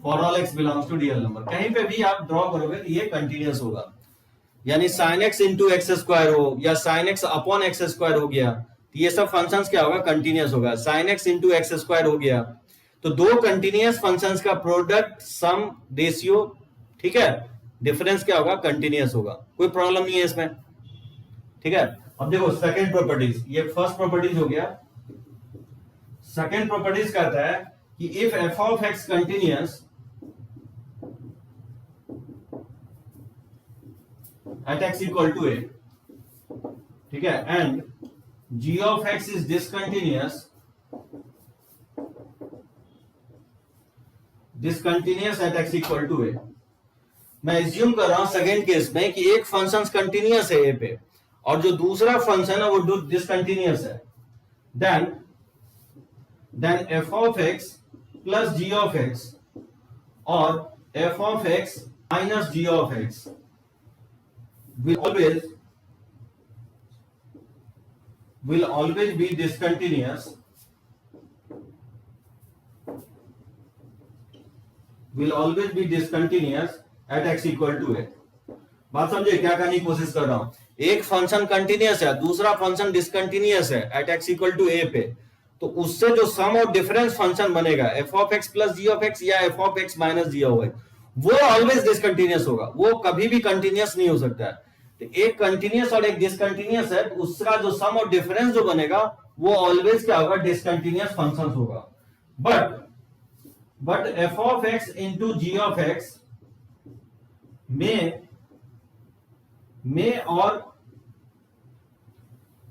for all x belongs to real number. कहीं पे भी आप ड्रॉ करोगे तो ये कंटिन्यूअस होगा, यानी sine x into x square हो या sine x upon x square हो गया, तो ये सब फंक्शंस क्या होगा, कंटिन्यूअस होगा। Sine x into x square हो गया, तो दो कंटिन्यूअस फंक्शंस का प्रोडक्ट, सम, रेशियो, ठीक है, डिफरेंस क्या होगा, कंटिन्यूअस होगा। कोई प्रॉब्लम नहीं है इसमें। ठीक है, अब देखो सेकंड प्रॉपर्टीज, ये फर्स्ट प्रॉपर्टीज हो गया। सेकंड प्रॉपर्टीज कहता है कि if f of x continuous at x equal to a, ठीक है, and g of x is discontinuous at x equal to a। मैं एज्यूम कर रहा हूं सेकेंड केस में कि एक फंक्शन कंटिन्यूअस है a पे और जो दूसरा फंक्शन है वो डिसकंटिन्यूअस है, then f of x plus g of x और f of x minus g of x will always be discontinuous at x equal to a। बात समझे क्या करने की कोशिश कर रहा हूं, एक फंक्शन कंटिन्यूअस है, दूसरा फंक्शन डिसकंटिन्यूअस है at x equal to a पे, तो उससे जो सम और डिफरेंस फंक्शन बनेगा f of x plus g of x या f of x minus g of x, वो ऑलवेज डिसकंटिन्यूअस होगा, वो कभी भी कंटिन्यूअस नहीं हो सकता है। तो एक कंटिन्यूअस और एक डिसकंटिन्यूअस है, तो उसका जो सम और डिफरेंस जो बनेगा वो ऑलवेज क्या होगा, डिसकंटिन्यूअस फंक्शन होगा। But f of x into g of x में और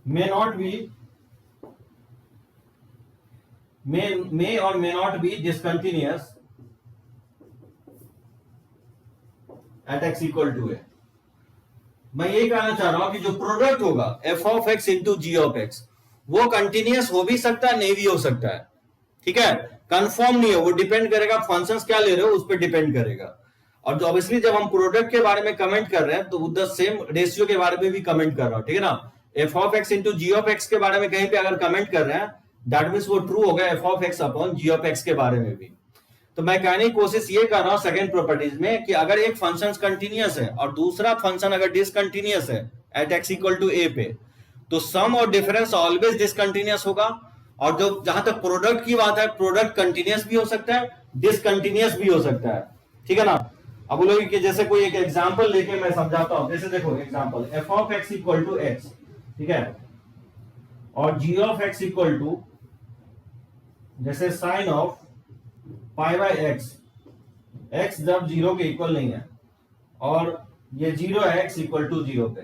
may not be discontinuous at x equal to a। मैं ये कहना चाह रहा हूं कि जो प्रोडक्ट होगा f of x into g of x वो कंटिन्यूअस हो भी सकता है, नहीं भी हो सकता है। ठीक है, कंफर्म नहीं है, वो डिपेंड करेगा फंक्शंस क्या ले रहे हो उस पर डिपेंड करेगा। और जो ऑब्वियसली जब हम प्रोडक्ट के बारे में कमेंट कर रहे हैं तो द सेम रेशियो के बारे में भी कमेंट कर रहा हूं, ठीक है ना। F of x into g of x के बारे में कहीं पे अगर कमेंट कर रहे हैं दैट मीन्स वो ट्रू होगा f of x upon g of x के बारे में भी। तो मैं कहने की कोशिश ये कर रहा हूं सेकंड प्रॉपर्टीज में कि अगर एक फंक्शन कंटिन्यूअस है और दूसरा फंक्शन अगर डिसकंटिन्यूअस है एट एक्स इक्वल टू ए पे, तो सम और डिफरेंस ऑलवेज डिसकंटिन्यूअस होगा। और जो जहां तक प्रोडक्ट की बात है, प्रोडक्ट कंटिन्यूअस भी हो सकता है, डिसकंटिन्यूअस भी हो सकता है, ठीक है ना। अब बोलोगे कि जैसे कोई एक एग्जांपल लेके मैं समझाता हूं। जैसे देखो example, f of x equal to x, ठीक है, और g of x equal to जैसे sine of pi by x, x जब जीरो के इक्वल नहीं है और ये जीरो है एक्स इक्वल टू जीरो पे।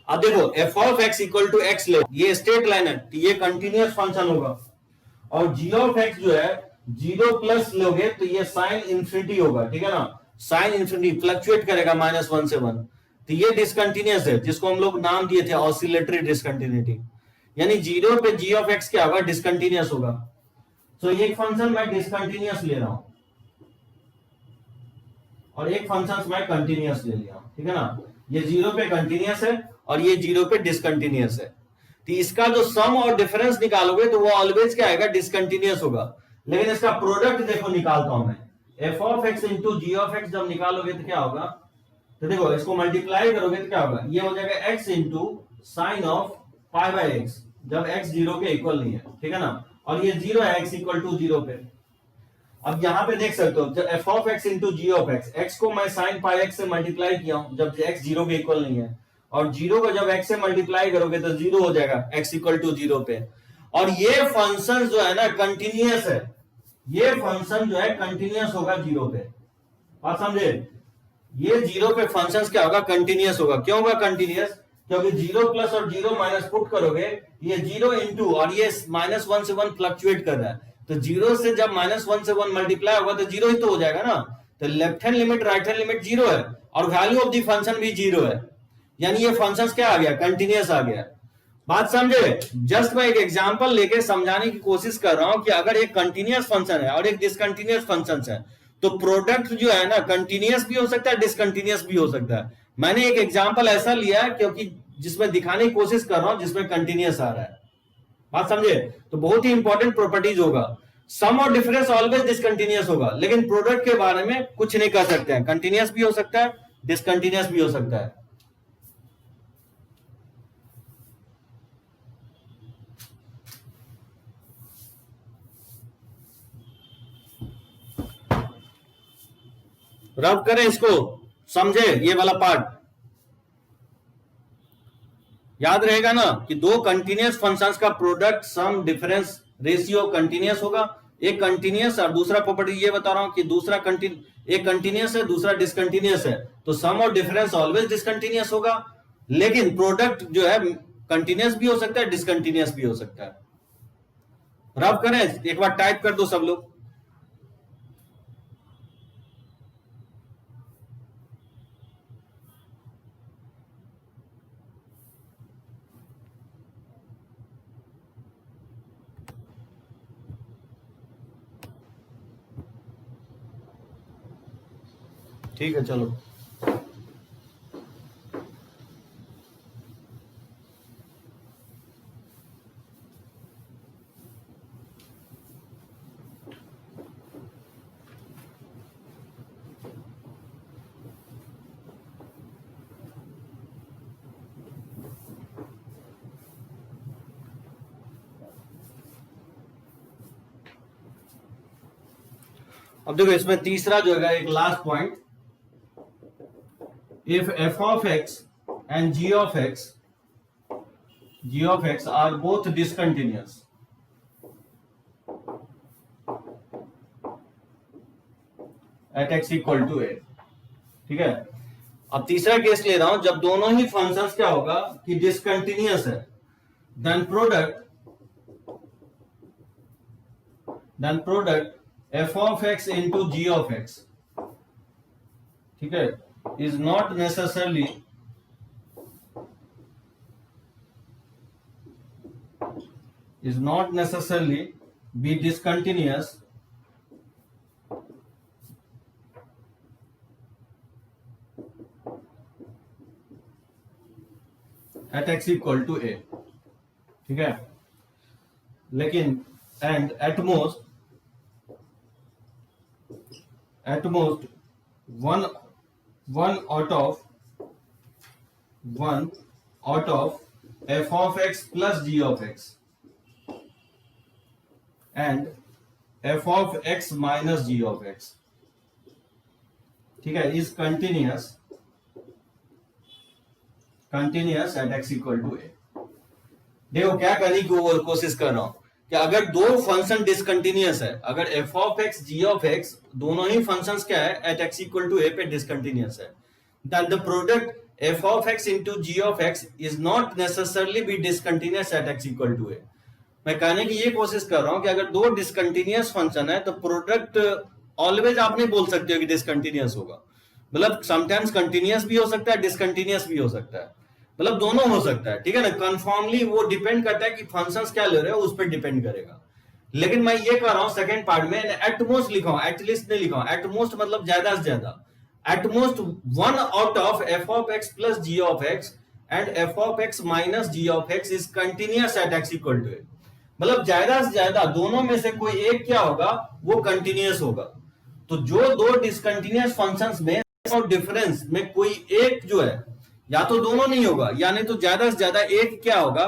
अब देखो f of x equal to x ले, ये स्ट्रेट लाइन है तो ये कंटिन्यूअस फंक्शन होगा। और जी ऑफ एक्स जो है जीरो प्लस लोगे तो ये साइन इंफिनिटी होगा, ठीक है ना। साइन इंफिनिटी फ्लक्चुएट करेगा -1 से 1, तो ये डिसकंटिन्यूअस है जिसको हम लोग नाम दिए थे ऑसिलेटरी डिसकंटिन्यूटी। यानी जीरो पे जी ऑफ एक्स क्या होगा, डिसकंटिन्यूअस होगा। तो एक फंक्शन मैं डिसकंटिन्यूअस ले रहा हूं और एक फंक्शन मैं कंटिन्यूअस ले लिया हूं, ठीक है ना। ये जीरो पे कंटिन्यूअस है और ये जीरो पे डिसकंटिन्यूअस है, तो इसका जो सम और डिफरेंस निकालोगे तो वो ऑलवेज क्या आएगा, डिसकंटिन्यूअस होगा। लेकिन इसका प्रोडक्ट देखो निकालता हूं मैं, f of x into g of x जब निकालोगे तो क्या होगा, तो देखो इसको मल्टीप्लाई करोगे तो क्या होगा, ये हो जाएगा x into sine of pi by x जब एक्स जीरो के इक्वल नहीं है, ठीक है ना। और ये जीरो है एक्स इक्वल टू जीरो पे। अब यहां पे देख सकते हो जब f of x into g of x, x को मैं साइन पाई एक्स से मल्टीप्लाई किया हूं जब एक्स जीरो के इक्वल नहीं है, और जीरो को जब एक्स से मल्टीप्लाई करोगे तो जीरो हो जाएगा एक्स इक्वल टू जीरो पे। और ये फंक्शन जो है ना कंटिन्यूअस है, ये फंक्शन जो है कंटिन्यूअस होगा जीरो पे, बात समझे। ये जीरो पे फंक्शन क्या होगा, कंटिन्यूअस होगा। क्यों होगा कंटिन्यूअस, क्योंकि जीरो प्लस और जीरो माइनस पुट करोगे, ये जीरो इंटू और ये -1 से 1 फ्लक्चुएट कर रहा है, तो जीरो से जब -1 से 1 मल्टीप्लाई होगा तो जीरो ही तो हो जाएगा ना। तो left hand limit right hand limit zero है और वैल्यू ऑफ द फंक्शन भी जीरो है, यानी ये फंक्शन क्या आ गया, कंटिन्यूअस आ गया। बात समझे। जस्ट मैं एक एग्जांपल लेके समझाने की कोशिश कर रहा हूं कि अगर एक कंटिन्यूअस फंक्शन है और एक डिसकंटिन्यूअस फंक्शन है तो प्रोडक्ट जो है ना कंटिन्यूअस भी हो सकता है, डिसकंटिन्यूअस भी हो सकता है। मैंने एक एग्जांपल ऐसा लिया है क्योंकि जिसमें दिखाने की कोशिश कर रहा हूं जिसमें कंटिन्यूअस आ रहा है, बात समझे। तो बहुत ही इंपॉर्टेंट प्रॉपर्टीज होगा, सम और डिफरेंस ऑलवेज डिसकंटिन्यूअस होगा, लेकिन प्रोडक्ट के बारे में कुछ नहीं कर सकते हैं, कंटिन्यूअस भी हो सकता है, डिसकंटिन्यूअस भी हो सकता है। रब करें इसको, समझे ये वाला पार्ट याद रहेगा ना कि दो कंटिन्यूअस फंक्शंस का product sum difference ratio continuous होगा। एक कंटिन्यूअस और दूसरा प्रॉपर्टी ये बता रहा हूं कि दूसरा एक कंटिन्यूअस है दूसरा डिसकंटिन्यूअस है, तो सम और डिफरेंस ऑलवेज डिसकंटिन्यूअस होगा, लेकिन प्रोडक्ट जो है कंटिन्यूअस भी हो सकता है, डिसकंटिन्यूअस भी हो सकता है। रब करें, एक बार टाइप कर दो सब लोग। ठीक है चलो। अब देखो इसमें तीसरा जो है एक last point, if f of x and g of x are both discontinuous at x equal to a, ठीक है। अब तीसरा केस ले रहा हूं जब दोनों ही फंक्शंस क्या होगा कि डिसकंटिन्यूअस है, then product f of x into g of x, ठीक है, is not is not necessarily be discontinuous at x equal to a, ठीक है, लेकिन and at most one out of f of x plus g of x and f of x minus g of x, ठीक है, is continuous at x equal to a। देखो क्या करने की कोशिश कर रहा हूं कि अगर दो फंक्शन डिसकंटिन्यूअस है, अगर f of x g of x दोनों ही फंक्शंस क्या है at x equal to a पे डिसकंटिन्यूअस है, then the product f of x into g of x is not necessarily be discontinuous at x equal to a। मैं कहने की ये कोशिश कर रहा हूं कि अगर दो डिसकंटिन्यूअस फंक्शन है तो प्रोडक्ट ऑलवेज आप नहीं बोल सकते हो कि डिसकंटिन्यूअस होगा, मतलब समटाइम्स कंटिन्यूअस भी हो सकता है, डिसकंटिन्यूअस भी हो सकता है, मतलब दोनों हो सकता है, ठीक है ना। कन्फर्मली वो डिपेंड करता है कि फंक्शंस क्या ले रहे हो, उस पर डिपेंड करेगा। लेकिन मैं ये कर रहा हूं सेकंड पार्ट में एटमोस्ट लिखा हूं, एटलीस्ट नहीं लिखा हूं। एटमोस्ट मतलब ज्यादा से ज्यादा, at most one out of f of x plus g of x and f of x minus g of x is continuous at x equal to a, मतलब ज्यादा से ज्यादा दोनों में से कोई एक क्या होगा, वो कंटिन्यूअस होगा। तो जो दो डिसकंटिन्यूअस फंक्शंस में और डिफरेंस में कोई एक जो है, या तो दोनों नहीं होगा या नहीं तो ज्यादा से ज्यादा एक क्या होगा,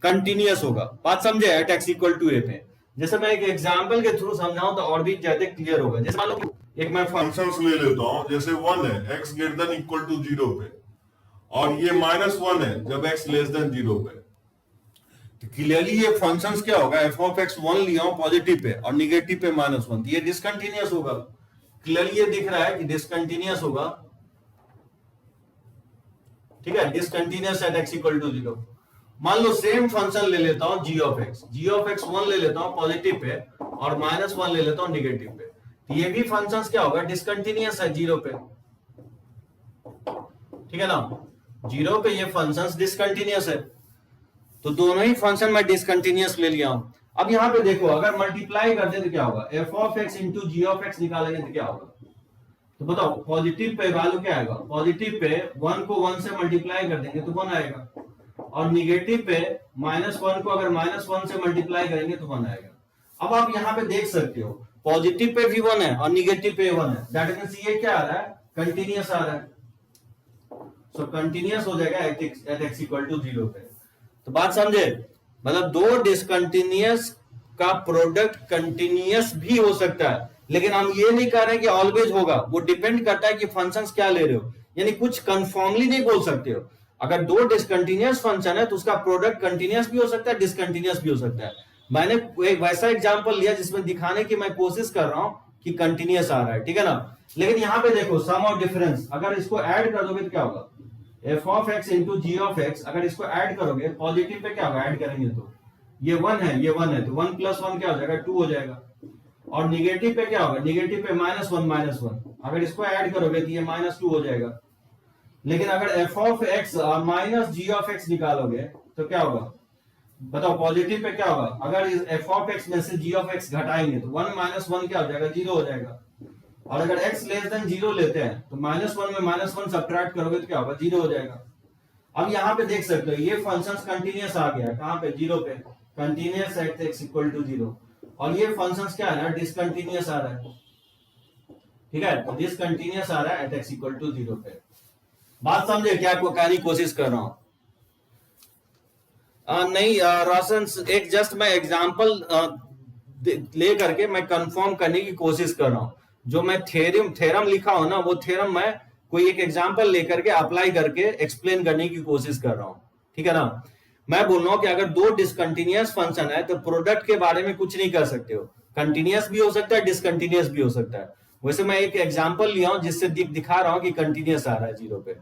कंटिन्यूअस होगा। बात समझे एट एक्स इक्वल टू ए पे। जैसे मैं एक एग्जांपल के थ्रू समझाऊं तो और भी ज्यादा क्लियर होगा। जैसे मान लो एक मैं फंक्शंस ले लेता हूं, जैसे 1 है x greater than equal to 0 पे, और ये -1 है जब x लेस देन 0 पे। तो क्लियरली ये फंक्शंस क्या होगा, f ऑफ x 1 लिया हूं पॉजिटिव पे और निगेटिव पे -1, तो ये डिसकंटिन्यूअस होगा। क्लियरली ये दिख रहा है कि डिसकंटिन्यूअस होगा, ठीक है, discontinuous at x equal to 0। मान लो सेम फंक्शन ले लेता हूं g ऑफ x 1 ले लेता हूं पॉजिटिव पे और -1 ले लेता हूं निगेटिव पे, तो ये भी फंक्शंस क्या होगा, डिसकंटिन्यूअस है 0 पे, ठीक है ना। 0 पे ये फंक्शंस डिसकंटिन्यूअस है, तो दोनों ही फंक्शन मैं डिसकंटिन्यूअस ले लिया हूं। अब यहां पे देखो, अगर मल्टीप्लाई करते तो क्या होगा, f of x into g of x निकालेंगे तो क्या होगा, तो बताओ पॉजिटिव पे वैल्यू क्या आएगा, पॉजिटिव पे 1 को 1 से मल्टीप्लाई कर देंगे तो 1 आएगा, और निगेटिव पे -1 को अगर -1 से मल्टीप्लाई करेंगे तो 1 आएगा। अब आप यहाँ पे देख सकते हो पॉजिटिव पे भी 1 है और निगेटिव पे 1 है, दैट मींस ये क्या आ रहा है, कंटिन्यूअस आ रहा है। सो कंटिन्यूअस हो जाएगा एट x इक्वल टू 0 पे। तो बात समझे, मतलब दो डिसकंटिन्यूअस का प्रोडक्ट कंटिन्यूअस भी हो सकता है, लेकिन हम ये नहीं कह रहे कि ऑलवेज होगा, वो डिपेंड करता है कि फंक्शंस क्या ले रहे हो, यानी कुछ कंफर्मली नहीं बोल सकते हो। अगर दो डिसकंटिन्यूअस फंक्शन है तो उसका प्रोडक्ट कंटिन्यूअस भी हो सकता है, डिसकंटिन्यूअस भी हो सकता है। मैंने एक वैसा एग्जांपल लिया जिसमें दिखाने की मैं कोशिश कर रहा हूं कि कंटिन्यूअस आ रहा है, ठीक है ना। लेकिन यहां पे देखो सम और डिफरेंस, अगर इसको ऐड कर दोगे तो क्या होगा, f of x into g of x, अगर इसको ऐड करोगे पॉजिटिव पे क्या होगा, ऐड करेंगे तो ये 1 है, ये 1 है, तो 1 प्लस 1 क्या हो जाएगा, 2 हो जाएगा। और निगेटिव पे क्या होगा, निगेटिव पे -1, अगर इसको ऐड करोगे तो ये -2 हो जाएगा। लेकिन अगर f of x minus g of x निकालोगे तो क्या होगा, बताओ पॉजिटिव पे क्या होगा, अगर इस f ऑफ x में से g ऑफ x घटाएंगे तो 1 - 1 क्या हो जाएगा, 0 हो जाएगा। और अगर x लेस देन 0 लेते हैं तो -1 में -1 सब्ट्रैक्ट करोगे तो क्या होगा, 0 हो जाएगा। अब यहाँ पे देख सकते हो ये फंक्शंस कंटिन्यूअस आ गया, कहाँ पे, 0 पे, continuous at x equal to 0। और ये फंक्शंस क्या है ना, डिसकंटिन्यूअस आ रहा है, ठीक है, तो डिसकंटिन्यूअस आ रहा है एट x इक्वल टू 0 पे। बात समझे क्या को कहने की कोशिश कर रहा हूं, नहीं रोशन, एक जस्ट मैं एग्जांपल ले करके मैं कंफर्म करने की कोशिश कर रहा हूं। जो मैं थ्योरम लिखा हूं ना, वो थ्योरम मैं कोई एक एग्जांपल लेकर के अप्लाई करके एक्सप्लेन करने की कोशिश कर रहा हूं, ठीक है ना। मैं बोल रहा हूं कि अगर दो डिसकंटिन्यूअस फंक्शन है तो प्रोडक्ट के बारे में कुछ नहीं कर सकते हो, कंटिन्यूअस भी हो सकता है, डिसकंटिन्यूअस भी हो सकता है। वैसे मैं एक एग्जांपल लिया हूं जिससे दिखा रहा हूं कि कंटिन्यूअस आ रहा है 0 पे,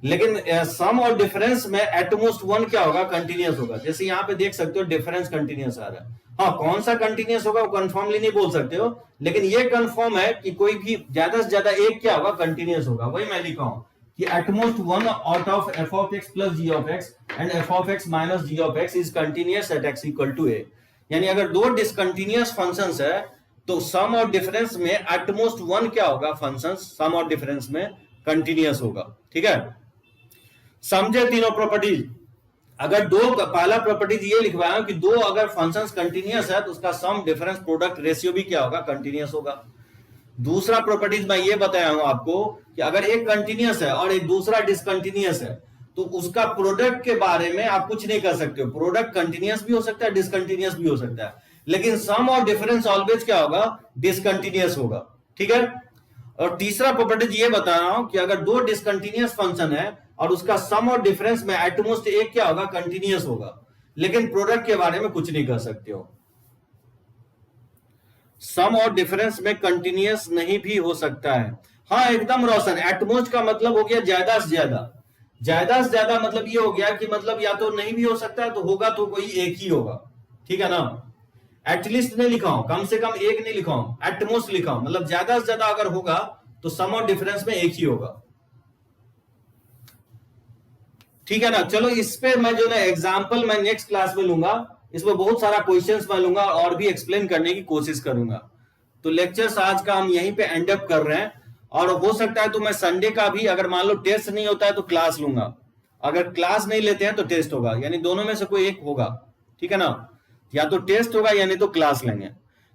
लेकिन सम और डिफरेंस में एटमोस्ट 1 क्या होगा, कंटिन्यूअस होगा। जैसे यहाँ पे देख सकते हो डिफरेंस कंटिन्यूअस आ रहा है। हाँ, कौन सा कंटिन्यूअस होगा वो कंफर्मली नहीं बोल सकते हो, लेकिन ये कंफर्म है कि कोई भी ज्यादा से ज्यादा एक क्या होगा, कंटिन्यूअस होगा। वही मैं लिखा हूं कि at most one out of f of x plus g of x and f of x minus g of x is continuous at x equal to a. यानी अगर दो डिसकंटिन्यूअस फंक्शंस है तो सम और डिफरेंस में एटमोस्ट वन क्या होगा, function सम और डिफरेंस में कंटिन्यूअस होगा। ठीक है, समझे तीनों प्रॉपर्टीज। अगर दो, पहला प्रॉपर्टीज ये लिखवाया कि दो अगर फंक्शंस कंटिन्यूअस है तो उसका सम डिफरेंस प्रोडक्ट रेशियो भी क्या होगा, कंटिन्यूअस होगा। दूसरा प्रॉपर्टीज मैं ये बताया हूं आपको कि अगर एक कंटिन्यूअस है और एक दूसरा डिसकंटिन्यूअस है तो उसका प्रोडक्ट के बारे में आप कुछ नहीं कर सकते हो। प्रोडक्ट कंटिन्यूअस भी हो सकता है, डिसकंटिन्यूअस भी हो सकता है, लेकिन सम और डिफरेंस ऑलवेज क्या होगा, डिसकंटिन्यूअस होगा। ठीक है, और तीसरा प्रॉपर्टीज ये बता रहा हूं कि अगर दो डिसकंटिन्यूअस फंक्शन है और उसका सम और डिफरेंस में एटमोस्ट एक क्या होगा, कंटिन्यूअस होगा, लेकिन प्रोडक्ट के बारे में कुछ नहीं कर सकते हो। सम और डिफरेंस में कंटिन्यूअस नहीं भी हो सकता है। हाँ एकदम रोशन, एटमोस्ट का मतलब हो गया ज्यादा से ज्यादा, ज्यादा से ज्यादा मतलब ये हो गया कि मतलब या तो नहीं भी हो सकता है तो होगा तो कोई एक ही होगा। ठीक है ना, एटलीस्ट नहीं लिखा हूं, कम से कम एक नहीं लिखा हूं, एटमोस्ट लिखा हूं, मतलब ज्यादा से ज्यादा अगर होगा तो सम और डिफरेंस में एक ही होगा। ठीक है ना, चलो इस पे मैं जो ना एग्जांपल मैं नेक्स्ट क्लास में लूंगा, इसमें बहुत सारा क्वेश्चंस मैं लूंगा और भी एक्सप्लेन करने की कोशिश करूंगा। तो लेक्चर्स आज का हम यहीं पे एंड अप कर रहे हैं, और हो सकता है तो मैं संडे का भी, अगर मान लो टेस्ट नहीं होता है तो क्लास लूंगा, अगर क्लास नहीं लेते हैं तो टेस्ट होगा, यानी दोनों में से कोई एक होगा। ठीक है ना, या तो टेस्ट होगा या नहीं तो क्लास लेंगे,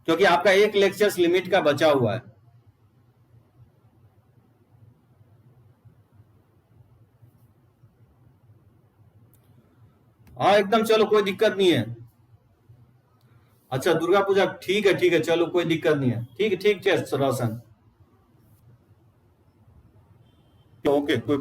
क्योंकि आपका एक लेक्चर्स लिमिट का बचा हुआ है। हाँ एकदम, चलो कोई दिक्कत नहीं है। अच्छा दुर्गा पूजा, ठीक है ठीक है, चलो कोई दिक्कत नहीं है, ठीक है ठीक है रोशन, ओके कोई